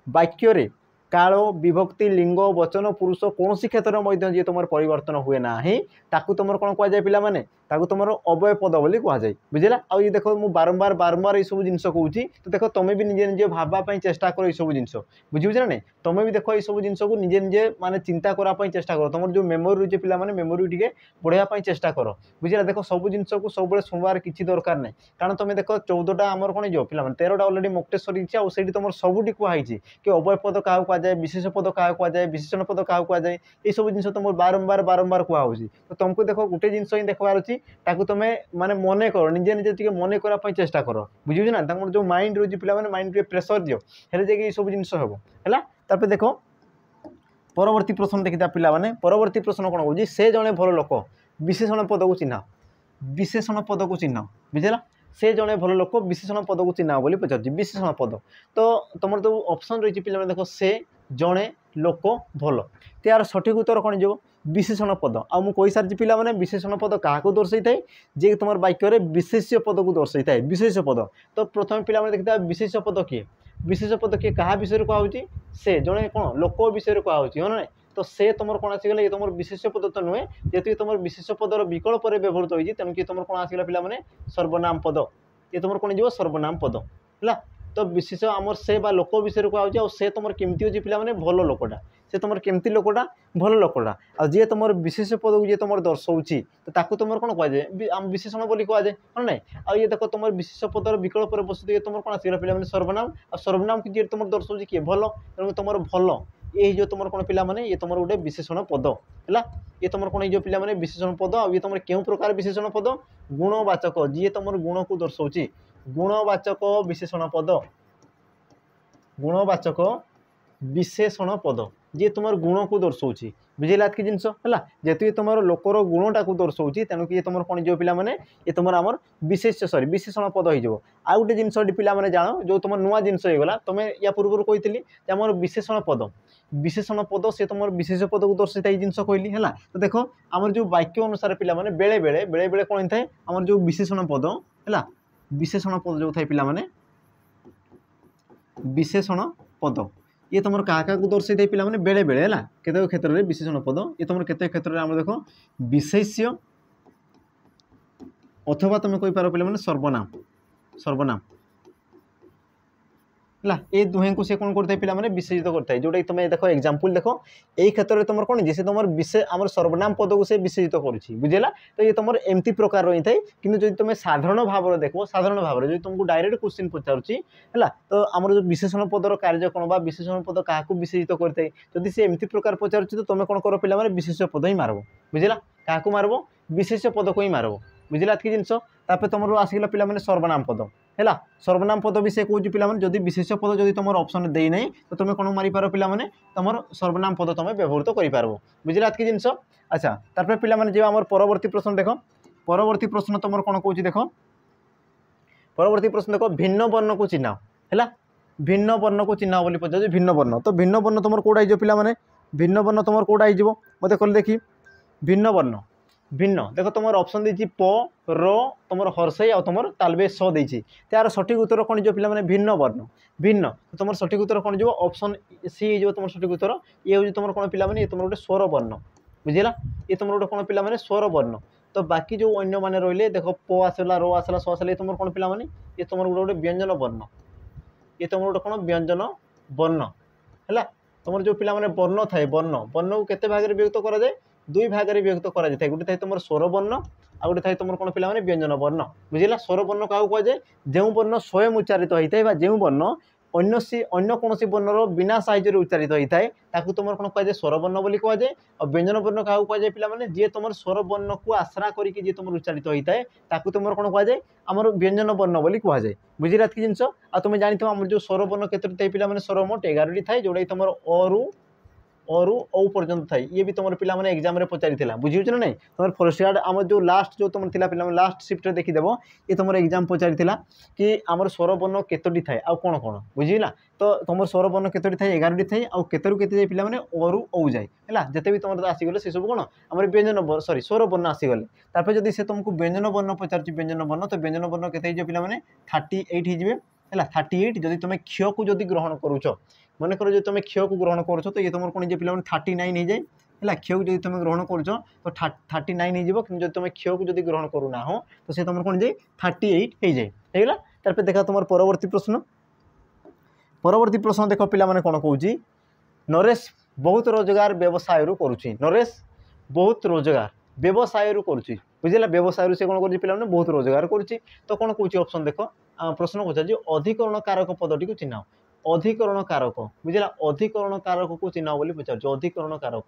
वाक्य काल विभक्ति लिंग वचन पुरुष कौन क्षेत्र में जी तुम परिवर्तन हुए ना ताकू तुम कौन कह जाए पिला माने ताकू तुम अवयव पद बोली कह जाए बुझेगा। आउ ये देख मुझे बारंबार बारंबार ये सब जिन कहूँ तो देख तुम भी निजे निजे भावाई चेष्टा कर सब जिन बुझे ना नहीं तुम भी देख ये सब जिन को निजे निजे माने चिंता कराई चेष्टा कर तुम जो मेमोरी रही पिला माने मेमोरी टे बढ़ाई चेष्टा कर बुझेगा। देख सब जिन को सब शुणवार किसी दरकार नहीं कारण तुम देख 14टा आमर कौन हो पिला 13टा अलरेडी मॉक टेस्ट सरी आउट तुम सबुटी कहुई कि अवयव पद क्या कहुए विशेष पद क्या कहुए विशेषण पद क्या कहुए ये सब जिन तुम बारंबार बारंबार कहुच्छी तो तुमको देख गोटे जिन ही देखबार अच्छी तुम माने मन कर निजे निजे मन कराई चेष्टा कर बुझे ना जो माइंड रही पिला माइंड प्रेसर दियो हेल्ले जाए सब जिन है। तापर देख परवर्ती प्रश्न देखिता पिला माने परवर्ती प्रश्न कौन कौन से जड़े भल लोक विशेषण पद को चिन्ह विशेषण पद को चिन्ह बुझेगा से जड़े भल लोक विशेषण पद को चिन्ह बोली पचार विशेषण पद तो तुम जो ऑप्शन रही पिला देख से जड़े लोक भल तो यार सठिक उत्तर कौन जो विशेषण पद आ मुझे कही सारी पिला माने विशेषण पद क्या दर्शाई थाए जे तुम वाक्य विशेष्य पद को दर्शाई थाए विशेष पद तो प्रथम पिला देखते विशेष पद किए विशेष पद किए क्या विषय कहुच्छी से जड़े कौन लोक विषय कहुच्छी हाँ ना तो से तुम कौन आसीगला ये तुम विशेष पद तो नुहे जेहतु तुम विशेष पदर विकल्प व्यवहृत होती तेणुक तुम कौन आसीगला पिला माने सर्वनाम पद ये तुम कौन जो सर्वनाम पद है तो विशेष आमर से बा लोक विषय कहुच्छी आ से तुम केमती अच्छी पिला भल लोकटा से तुम केमती लोकटा भल लोकटा आ जी तुम विशेष पद को जी तुम दर्शाऊँगी तो ताकू तुम कौन कह जाए विशेषण बोली कह जाए हाँ ना आ ये देख तुम विशेष पदर विकल्प बस तुम कौन आसगला पिला सर्वनाम आ सर्वनाम की जी तुम दर्शाऊँगी किए भल तेणु तुम भल ये जो तुम कौन पिला माने ये तुम गोटे विशेषण पद है ये तुम कौन जो पिला माने विशेषण पद आ ये तुम क्यों प्रकार विशेषण पद गुणवाचक जी तुम गुण को दर्शाऊँगी गुणवाचक विशेषण पद गुणवाचक विशेषण पद जी तुम गुण को दर्शाऊँगी बुझेगा कि जिनस है जेतु तुम लोकर गुणटा को दर्शाऊँगी तेणुक ये तुम कौन जो पिला माने ये तुम आमर विशेष सॉरी विशेषण पद हो आउ गोटे जिनस पिला माने जान जो तुम नुआ जिनस होगा तुम या पूर्व कही आमर विशेषण पद से तुम विशेष पद को दर्शाई जिनस कहली है तो देख आमर जो वाक्य अनुसार पिला माने बेले बेले कौन थाए आमर जो विशेषण पद है विशेषण पद जो थाए पिला माने विशेषण पद ये तुम क्या को दर्शाई थाए पिला माने बेले बेले है केते क्षेत्र में विशेषण पद ये तुम केते क्षेत्र में आम देख विशेष्य अथवा तुम कही पार पिला माने सर्वनाम सर्वनाम है ये दुहे को से कौन करते पे विशेषित करता है जोटा तुम देख एग्जाम्पल देख यही क्षेत्र में तुम कौन जे तुम आम सर्वनाम पद को से विशेषित करुच्ची बुझेगा तो ये तुम एमती प्रकार रही है कि जो तुम साधारण भाव में देख साधारण भाव में जो तुमको डायरेक्ट क्वेश्चन पचारुच्ची है तो आम जो विशेषण पदर कार्य कौन बा विशेषण पद क्या विशेषित करते जदि से एमती प्रकार पचारुच्ची तो तुम कौन कर पे विशेष पद ही मारब बुझेगा क्या मारब विशेष पद को ही मारब बुझेगा कि जिनस तुम आसगला पे सर्वनाम पद है सर्वनाम पद भी से कौन पे जदि विशेष पद जदि तुम ऑप्शन दे नहीं तो तुम कौन मारिपार पे तुम सर्वनाम पद तुम व्यवहृत कर बुझेगा कि जिनस अच्छा तार पे जो आम परवर्ती प्रश्न देख परवर्ती प्रश्न तुम कौन कौन देख परवर्ती प्रश्न देख भिन्न वर्ण को चिन्ह है भिन्न वर्ण को चिन्ह बोली पचार भिन्न वर्ण तो भिन्न वर्ण तुम कौटा हो पे भिन्न वर्ण तुम कौटा हो मत कल देखी भिन्न वर्ण भिन्न देख तुम ऑप्शन देती प र तुम हर्षई आ तुम तालबे स देती तार सठिक उत्तर कौन जो पे भिन्न वर्ण भिन्न तो तुम सठिक उत्तर कौन जो ऑप्शन सी हो तुम सठिक उत्तर ये हूँ तुम कौन पे ये तुम गोटे स्वर वर्ण बुझेगा ये तुम गोटे कौन पे स्वर वर्ण तो बाकी जो अन्य मैंने रही देख प आसला रो आसला स आसला ये तुम कौन पे ये तुम गोटे व्यंजन वर्ण ये तुम गोटे कौन व्यंजन वर्ण है तुम जो पे वर्ण थाए वर्ण वर्ण को केते भाग में विभक्त कराए दुई भाग में विभक्त कराए गोटे थाए तुम स्वर वर्ण आ गोटे थाए तुम कौन पे व्यंजन वर्ण बुझेगा स्वर वर्ण क्या कहुए जो वर्ण स्वयं उच्चारित होता है जो वर्ण अन्य कौन वर्णर बिना साहाय्य उच्चारित होता है तुम कौन कहुए स्वर वर्ण बोली कहुए और व्यंजन वर्ण क्या कहुए पे जी तुम स्वर वर्ण को आश्रा करके तुम उच्चारित होता है तुम कौन कहुए आमर व्यंजन वर्ण बोली कहुए बुझेगा कि जिनस आ तुम जानी आम जो स्वर वर्ण केतोटी पे स्वर मोट 11टी थाए जोटा तुम अरु औ पर्यंत थाई ये भी तुम पे एग्जाम में पचारि बुझे ना नहीं तुम फर्स्ट गार्ड आम जो लास्ट जो तुम पे लास्ट शिफ्ट देखीदेव ये तुम एग्जाम पचारि कि आमर स्वर वर्ण केतोटी थाए आ कौन कौन बुझेगा तो तुम स्वर वर्ण केतोटी थाए 11टी थाए आ केतरु केते जाए पे अरु औ जाए है जिते भी तुम आसीगले से सब कौन आम व्यंजन सॉरी स्वर वर्ण आसीगले तापर जब से तुमको व्यंजन वर्ण पचार व्यंजन वर्ण तो व्यंजन वर्ण के पे 38 है 38 जदि तुम क्ष को जदि ग्रहण करुच मन कर जो तुम क्ष को ग्रहण कर तो ये तुम कौन पे 39 हो जाए है क्ष को जब तुम ग्रहण कर तो 39 हो जब तुम क्ष को जब ग्रहण करूना हो तो से तुम कौन जाए 38 हो जाएगा तार देखा तुम परवर्ती प्रश्न देख पे कौन कौच नरेश बहुत रोजगार व्यवसाय करुच्ची नरेश बहुत रोजगार व्यवसाय करुच्ची बुझेगा व्यवसाय से कौन कर पे बहुत रोजगार करुच्ची तो कौन कौच ऑप्शन देख प्रश्न पचार अधिकरण कारक पदटी को चिन्ह अधिकरण कारक बुझेगा अधिकरण कारक को चिन्ह बोली पचार अधिकरण कारक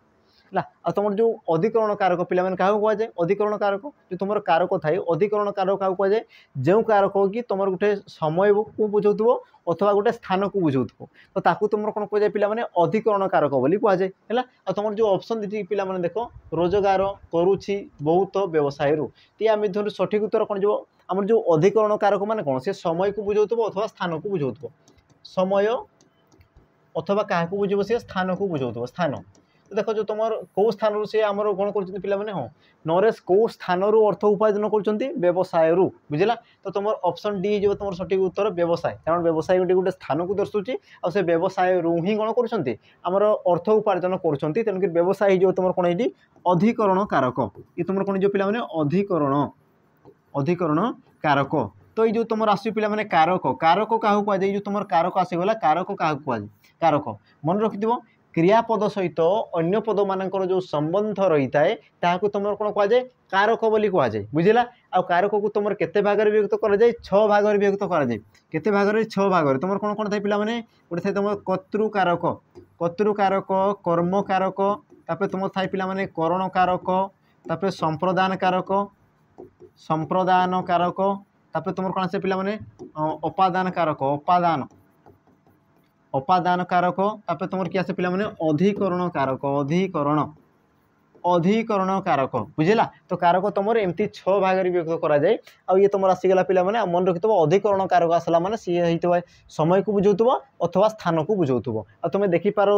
है तुम जो अधिकरण कारक पे क्या कहुए अधिकरण कारक जो तुम कारक थाए अधिकरण कारक क्या कहुए जो कारक कि तुम गोटे समय को बुझाऊ अथवा गोटे स्थान को बुझाऊ तो ताकू तुम कौन कहुए पे अधिकरण कारक बोली कहुए है तुम जो ऑप्शन दी पे देख रोजगार करुच्ची बहुत व्यवसाय या मध्य सठिक उत्तर कौन जो आम जो अधिकरण कारक मान कौन से समय को बुझाऊ अथवा स्थान को बुझाऊ समय अथवा क्या बुझे सी स्थान को बुझाऊ स्थान तो देख जो तुम कौ स्थान से आम कौन कर हाँ नरेश कौ स्थान अर्थ उपार्जन कर व्यवसाय बुझेगा तो तुम ऑप्शन डी हो तुम सठिक उत्तर व्यवसाय कारण व्यवसाय गोटे गोटे स्थान को दर्शाऊँगी आ से व्यवसाय ही कौन कर अर्थ उपार्जन कर तेणुक व्यवसाय हो तुम कौन ये अधिकरण कारक ये तुम कौन जो पे अधिकरण कारक तो ये जो तुम आस पे कारक कारक क्या कहुए जो तुम कारक आसीगला कारक क्या कहुए कारक मन रखिथ क्रियापद सहित अन्य पद मानकर जो संबंध रही है तुम कौन कहुए कारक बोली कहुए बुझेगा आ कारक को तुम केते भाग में विभक्त कर 6 भाग में विभक्त कर केते भाग में 6 भाग में तुम कौन कौन थाए पे गोटे थाए तुम कर्तृकारक कर्म कारक तापर तुम थाए पे करण कारक तापर संप्रदान कारक तापर तुम कौन से पे अपादान कारक अपादान कारक तापर तुम किए आसे पे अधिकरण कारक अधिकरण कारक बुझेगा तो कारक तुम एमती 6 भाग में विभक्त कराए ये तुम आसीगला पे मन रखिथ अधिकरण कारक आसला माने सी होता समय को बुझाऊ अथवा स्थान को बुझाऊ आ तुम देखिपार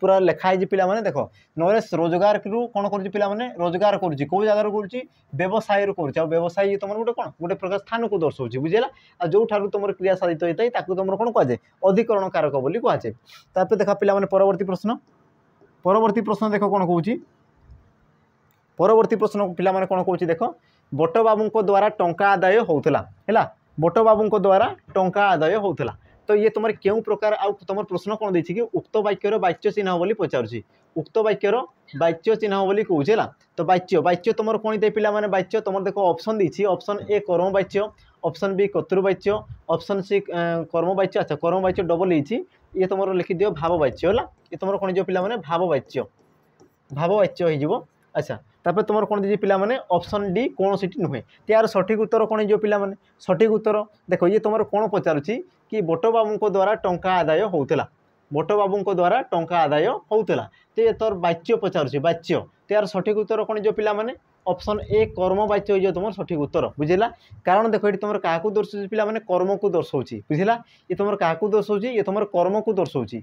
पूरा लिखाई पे देख नरेश रोजगार कौन कर रोजगार करुच्ची कौ जगार करुच्ची व्यवसाय करुच्ची व्यवसाय तुम गोटे कौन गोटे प्रकार स्थान को दर्शाऊँ बुझेगा आ जो ठार तुम क्रिया साधित होता है तुम कौन कहुए अधिकरण कारक बोली कहुए तापर देखा पे परवर्ती प्रश्न देख कौन कौच परवर्ती प्रश्न पे कौन कौच देख बट बाबू द्वारा टंका आदाय होता है बट बाबू द्वारा टंका आदाय होता तो ये तुम क्यों प्रकार आ तुम प्रश्न कौन देछि कि उक्त वाक्यर वाच्य चिन्ह बोली पचारुछि उक्त वाक्यर वाच्य चिन्ह बोली कहूँ है। तो वाच्य वाच्य तुम कौन दे पिला माने वाच्य तुम देखो ऑप्शन देछि ऑप्शन ए कर्म वाच्य ऑप्शन बी कर्तृवाच्य ऑप्शन सी कर्म वाच्य अच्छा कर्म वाच्य डबल होती ये तुम लिखि दियो भाव वाच्य है ये तुम कौन जो पिला माने भाव वाच्य हो अच्छा तापर तुम कौन दीजिए पिला माने ऑप्शन डी कौन सी नुहे यार सठिक उत्तर कौन हो पिला माने सठिक उत्तर देखो ये तुम कौन पचारुछि कि बट बाबू द्वारा टंका आदाय होउतला बट बाबू द्वारा टंका आदाय होउतला तो ये तोर वाच्य पचारुछि वाच्य तो यार सठिक उत्तर कौन जो पिला माने ऑप्शन ए कर्म वाच्य हो तुम सठिक उत्तर बुझेगा कारण देखो ये तुम क्या दर्शाऊँ पिला माने कर्म को दर्शाऊँ बुझेगा ये तुम क्या दर्शाऊँ ये तुम कर्म को दर्शाऊँ है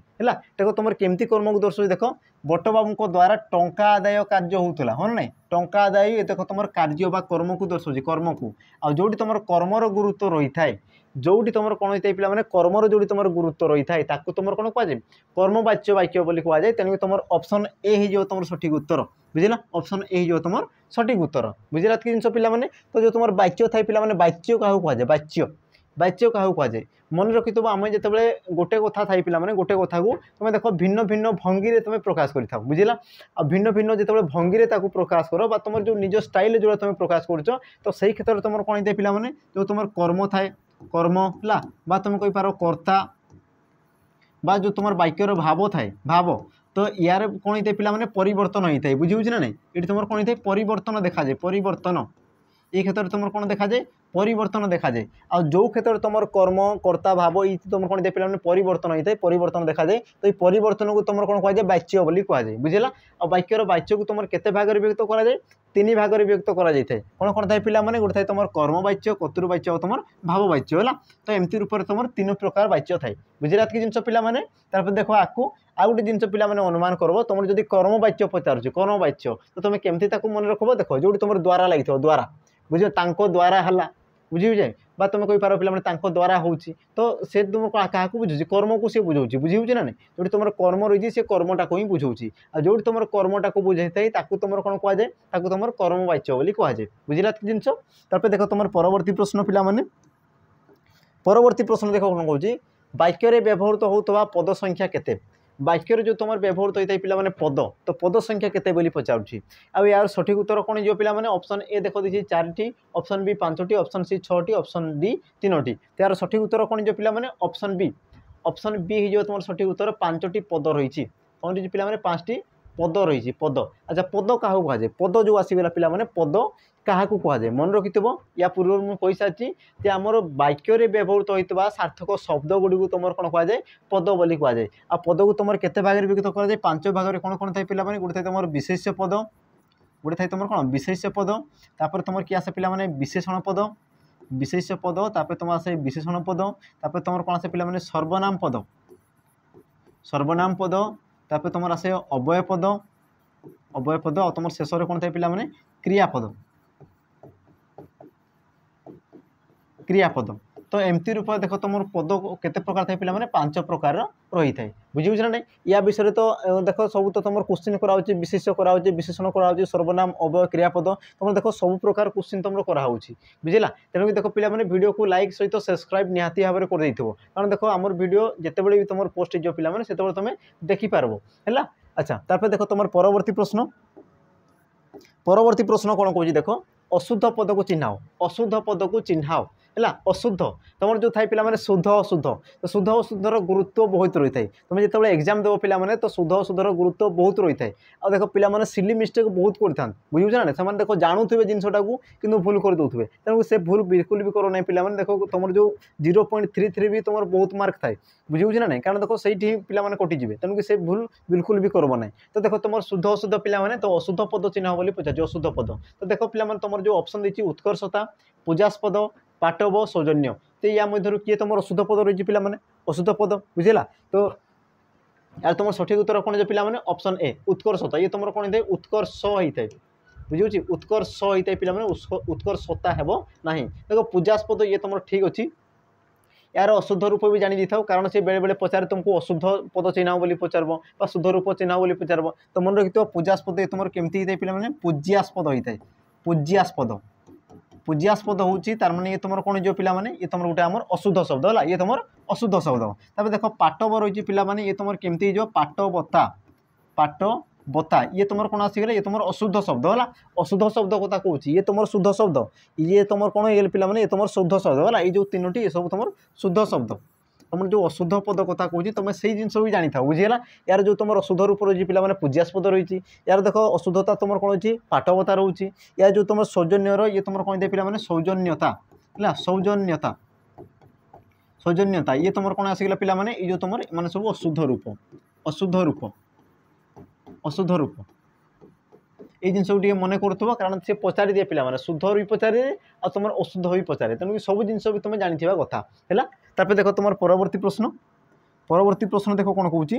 देखो तुम केमती कर्म को दर्शाऊँ देख बट बाबू द्वारा टंका आदाय कार्य होता हाँ ना टंका आदाय ये देख तुम कार्य बा कर्म को दर्शाऊँ कर्म को आ जो तुम कर्मर गुरुत्व रही है जोटी तुम कौन होता है पिला माने कर्मर जो तुम गुरुत्व रही है तुम कौन कहुए कर्मवाच्य वाक्य बोली कहुए तेणुक तुम ऑप्शन ए हो तुम सठिक उत्तर बुझेगा ऑप्शन ए हो तुम सठिक उत्तर बुझेगा कि जिन पिला माने तो जो तुम वाच्य थाए पिला माने वाच्य क्या कहुए वाच्य वाच्य क्या कहुए मन रखिथब आम जो गोटे कथा थाई पिला माने गोटे कथा को तुम देख भिन्न भिन्न भंगी रे तुम प्रकाश कर बुझेगा आ भिन्न भिन्न जो भंगी रे प्रकाश कर तुम जो निज स्टाइल जो तुम प्रकाश कर तो सही क्षेत्र में तुम कौन पिला माने जो तुम कर्म थाए कर्म है बा तुम कही पार कर्ता बा जो तुम वाक्यर भाव थाए भाव तो यार कौन होता है पिला माने परिवर्तन होता है बुझे ना नहीं ये तुम कौन होता है परिवर्तन देखा जाए परिवर्तन ये क्षेत्र में तुम कौन देखा जाए परिवर्तन देखा जाए आ जो क्षेत्र में तुम कर्म कर्ता भाव ये तुम कौन पे परिवर्तन होता है परिवर्तन देखा जाए तो ये परिवर्तन को तुम कौन कहुए वाच्य बोली कहुए बुझेगा और वाक्यर वाच्य को तुम केते भाग में व्यक्त करा जाए तीन भाग में व्यक्त करा जाए कौन कौन थाए पिला माने गोटे थाए तुम कर्म वाच्य कर्तृवाच्य और तुम भाव वाच्य है तो एमती रूप से तुम तीन प्रकार वाच्य थाए बुझेगा कि जिन पिला माने तार देख आकु आ गोटे जिन पिला माने अनुमान करब तुम जब कर्म वाच्य पचार कर्म वाच्य तो तुम केमती मन रखब देख जो तुम द्वारा लगी द्वारा बुझ द्वारा है बुझी जाए बा तुम कही पार पे द्वारा हो तो से तुम क्या बुझे कर्म को सी बुझे बुझे ना नहीं जो तुम कर्म रही से कर्मटा को ही बुझे आ जो तुम कर्मटा को बुझे तुम कौन कहुए तुम कर्म वाच्य बोली कहुए बुझेगा जिन देख तुम परवर्ती प्रश्न पिला माने परवर्ती प्रश्न देख कौन कहूँ वाक्य व्यवहृत होता पद संख्या केते वाक्य जो तुम व्यवहृत होता है पिला माने पद तो पद संख्या केते बोली पचारुछि आ यार सठिक उत्तर कौन जो पिला माने ऑप्शन ए देख दी 4टी ऑप्शन बी 5टी ऑप्शन सी 6टी ऑप्शन डी 3टी तो यार सठिक उत्तर कौन जो पिला माने ऑप्शन बी हो तुम सठिक उत्तर 5टी पद रही कौन रही पिला माने 5टी पद रही पद अच्छा पद क्या कहुए पद जो आसगला पिला माने पद क्या कहुए मन रखिथब या पूर्व मुझे कही सारी आमर वाक्य व्यवहृत होता सार्थक शब्द गुड़ी को तुम कौन कहुए पद बोली कहुए आ पद को तुम केते भाग में व्यक्त कर 5 भाग में कौन कौन थाए पिला माने गोटे थाए तुम विशेष्य पद गोटे थाए तुम कौन विशेष्य पद तापर तुम किए आसे पिला माने विशेषण पद विशेष्य पद तापर तुम आसे विशेषण पद तापर तुम कौन आसे पिला माने सर्वनाम पद तापर तुम आसे अव्यय पद और तुम शेष में कौन थाए पिला माने क्रियापद तो एमती रूप देख तुम पद केते प्रकार थाए पिला माने 5 प्रकार रही थाए बुझी ना नहीं या विषय तो देख सब तो तुम क्वेश्चन कराऊँ विशेष्य कराऊँ विशेषण कराऊँ सर्वनाम अव्यय क्रियापद तुम देख सब प्रकार क्वेश्चन तुम कराऊँ बुझेगा तेणुक देख पिला माने वीडियो को लाइक सहित सब्सक्राइब निहाती भाव में कर देथिबो कारण देख आमर वीडियो जितेबाला भी तुम पोस्ट हो पिला माने सेतेबाला तुम देखिपारबो है अच्छा तापर देख तुम परवर्ती प्रश्न कौन कहूँ देख अशुद्ध पद को चिन्हाओ है अशुद्ध तुम जो थाई पे शुद्ध अशुद्ध तो शुद्ध अशुद्धर गुरुत्व बहुत रही है तुम जो एग्जाम देव पे तो शुद्ध अशुद्धर गुरुत्व बहुत रही है आ देख पे सिली मिस्टेक बहुत करता बुझे ना से देख जानूे जिनटा को कि भूल कर दूसरे तेणु से भूल बिल्कुल भी करो ना पे देख तुम जो 0.33 भी तुम बहुत मार्क थाए बुझे ना नहीं कारण देख से पे कटिजे तेणुक से भूल बिल्कुल भी करब ना तो देख तुम शुद्ध अशुद्ध पे तो अशुद्ध पद चिन्ह बोली पचार अशुद्ध पद तो देख पे तुम जो ऑप्शन देती उत्कर्षता पूजास्पद पाटव सौजन्य तो या मध्य किए तुम अशुद्ध पद रही पे अशुद्ध पद बुझेगा तो यार तुम सठिक उत्तर कौन पिला माने ऑप्शन ए उत्कर्षता ये तुम कौन उत्कर्ष होता है बुझे उत्कर्ष होता है पे उत्कर्षता हेब ना देखो पूजास्पद ये तुम ठीक अच्छी यार अशुद्ध रूप भी जानी था कारण से बेले बेले पचारे तुमको अशुद्ध पद चिन्ह बोली पचारब शुद्ध रूप चिन्ह बोली पचारब तो मन रखिथ पूजास्पद तुम केमती होता है पे पूज्यास्पद होता है पूज्यास्पद होची तार माने ये तुमर कोन जो पिला माने ये तुमर गोटे हमर अशुद्ध शब्द होला ये तुमर अशुद्ध शब्द तबे देखो पाटव रही पिला माने ये तुमर केमती जो पाट बता ये तुमर कोन आसी गले ये तुमर अशुद्ध शब्द होला अशुद्ध शब्द कथा कहूची ये तुमर शुद्ध शब्द ये तुमर कोन ये पिला माने ये तुमर शुद्ध शब्द होला ये जो तीनोटी ये सब तुमर शुद्ध शब्द तुम जो अशुद्ध पद कथा कहूँ तुम से जिन भी जानी था बुझीगला यार जो तुम अशुद्ध रूप रही पिला माने पूज्यास्पद रही यार देख अशुद्धता तुम कौन होची पाठवता रोचे या जो तुम सौजन्यर ये तुम कौन दे पिला माने सौजन्यता है सौजन्यता सौजन्यता ये तुम कौन आसीगला पिला माने ये जो तुम माने सब अशुद्ध रूप ये जिन सब मन कर कारण से पचारि दिए पिला माने शुद्ध भी पचारे आ तुम अशुद्ध भी पचारे तेणुक सब जिन भी तुम जानी कथा है तापर देख तुम परवर्ती प्रश्न देख कौन कौच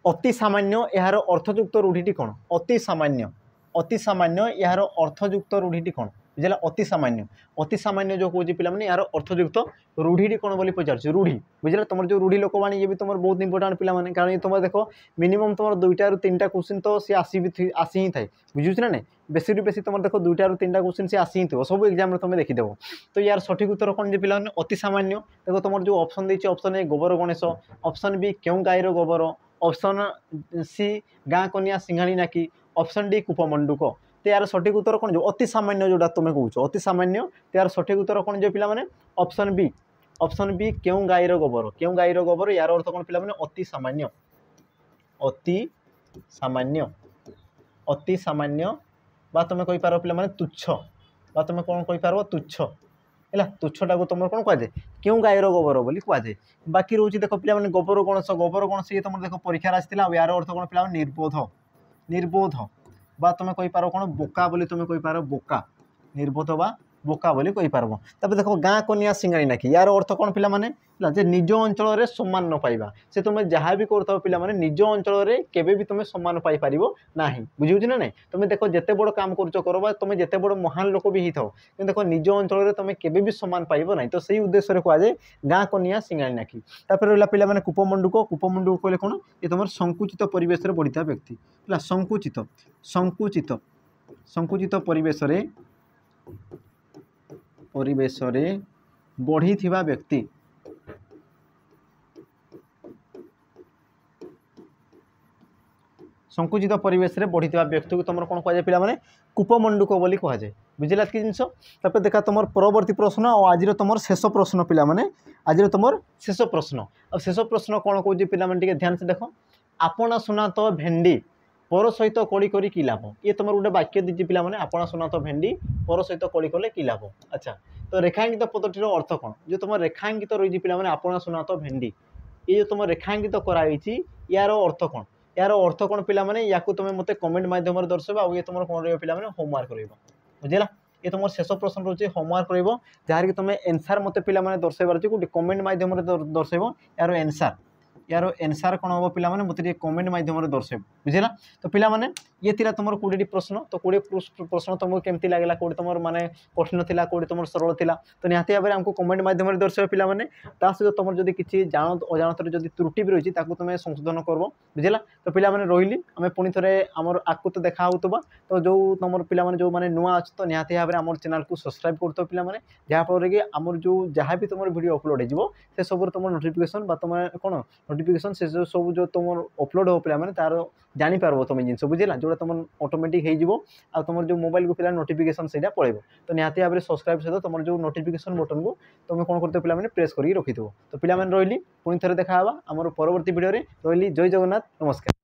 अति सामान्य यार अर्थयुक्त रूढ़ी कौन अति सामान्य यार अर्थयुक्त रूढ़ी कौन बुझला अति सामान्य जो कौच पिला माने यार अर्थयुक्त रूढ़ी कौन बोली पचार रूढ़ी बुझला तुम जो रूढ़ी लोकवाणी ये भी तुम बहुत इंपोर्टाट पिला माने कारण तुम देख मिनिमम तुम 2टा ରୁ 3टा क्वेश्चन तो सी आसी ही थाए बुझुच ना नहीं बेसी रू बेसी तुम देख 2टा ରୁ 3टा क्वेश्चन सी आसी ही थो सब एग्जाम तुम देखीदेव तो यार सठिक उत्तर कौन जो पिला अति सामान्य देखो तुम जो ऑप्शन देती ऑप्शन ए गोबर गणेश ऑप्शन बी क्यों गाईर गोबर ऑप्शन सी गाँ कनिया सिंघाणी नाकी ऑप्शन डी कूपमंडूक तो यार सठिक उत्तर कौन जो अति सामान्य जोटा तुम कौच अति सामान्य तो यार सठिक उत्तर कौन जो पिला माने ऑप्शन बी क्यों गाईर गोबर यार अर्थ कौन पिला माने अति सामान्य बा तुम कहि पारो पिला माने तुच्छ बा तुम कौन कहि पारो तुच्छ है तुच्छटा को तुम कौन कहुए क्यों गाईर गोबर बोली कहुए बाकी रोचे देख पिला माने गोबर गणेश ये तुम देख परीक्षा आसाला यार अर्थ कौन पिला निर्बोध बा तुम कहि पारो कौन बोका बोली तुम कहि पारो बोका निर्बोध बा बोका बोली कहि पारबो तब देखो गाँ कनिया सिंगाणी नाकी यार अर्थ कौन पिला माने जे निज अंचल रे सम्मान न पाइबा से तुम जहाँ भी करथाओ पिला माने निज अंचल रे केबे भी तुम सम्मान पाई पारिबो नाही बुझिउछ ना नहीं तुम देखो जेते बड़ काम करूछ करो बा तुम जेते बड़ महान लोक भी हिथाओ कि देखो निज अंचल रे तुम केबे भी सम्मान पाइबो नाही तो सही उद्देश्य रे कह जाए गाँ कनिया सिंगाणी नाकी तापर रहला पिला माने कूपमंडूक कहले कोन ये तुम संकुचित परिवेश रे बढ़िता व्यक्ति है संकुचित परिवेश रे बढ़ी थिबा व्यक्ति संकुचित परिवेश रे बढ़ी व्यक्ति को तुम कौन कहुए पिला माने कूपमंडूक बोली कहुए बुझिला कि जिनस तापर देखा तुम परवर्ती प्रश्न और आज तुम शेष प्रश्न पिला माने आज तुम शेष प्रश्न और शेष प्रश्न कौन कौन पिला माने टिके ध्यान से देख आपना सुना तो भेंडी पर सहित कड़ी करी कि लाभ ये तुम गोटे वाक्य दीजिए पिला माने आपना सुना तो भेंडी पर सहित कड़ी कले कि लाभ अच्छा तो रेखांकित पदटीर अर्थ कौन जो तुम रेखांकित रही पिला माने आपना सुना तो भेंडी ये जो तुम रेखांकित कराई यार अर्थ कौन यार अर्थ कौन पिला माने या तुम मत कमेंट माध्यम दर्शेब आ ये तुम कौन पिला माने होमवर्क रहिबो बुझिला ये तुम शेष प्रश्न रोचे होमवर्क रहिबो जहाँ कि तुम एनसार मत पिला माने दर्शेबार अछि गोटे कमेंट माध्यम दर्शेब यार एनसार कौन हम पिला माने मते कमेंट माध्यम दर्शेब बुझिला तो पिला माने ये थिला तुम 20 प्रश्न तो 20 प्रश्न तुमको केमती लागला कोड तुम माने कठिन थिला कोड तुम सरल थिला तो निहाती भाबरे हमको कमेंट माध्यम दर्शेब पिला माने ता सहित तुम जदि किछि जान अजाणत जदि त्रुटि भी रही ताकू तुम संशोधन करबो बुझिला तो पिला माने रोहिली आमे पुनी थरे हमर आकु तो देखा होतबा तो जो तुम पिला माने जो माने नुआ अछि तो निहाती भाबरे हमर चैनल को सब्सक्राइब करतो पिला माने जहाँ पर कि हमर जो जहाँ भी तुम वीडियो अपलोड हो से सब तुम नोटिफिकेशन बा तुम कौन नोटिफिकेशन से सब जो तुम अपलोड हो पिला माने तार जानी पारबो तुम जिनस बुझिला जोटा तुम ऑटोमेटिक हो जिवो आ तुम जो मोबाइल को पिला नोटिफिकेशन सेटा पळेबो तो निहाती भाबरे सब्सक्राइब सहित तुम जो नोटिफिकेशन बटन को तुम कौन करते पिला माने प्रेस करी रखिथबो तो पिला माने रोइली पुनी थरे देखा हबा हमर परवर्ती वीडियो रे रोइली जय जगन्नाथ नमस्कार।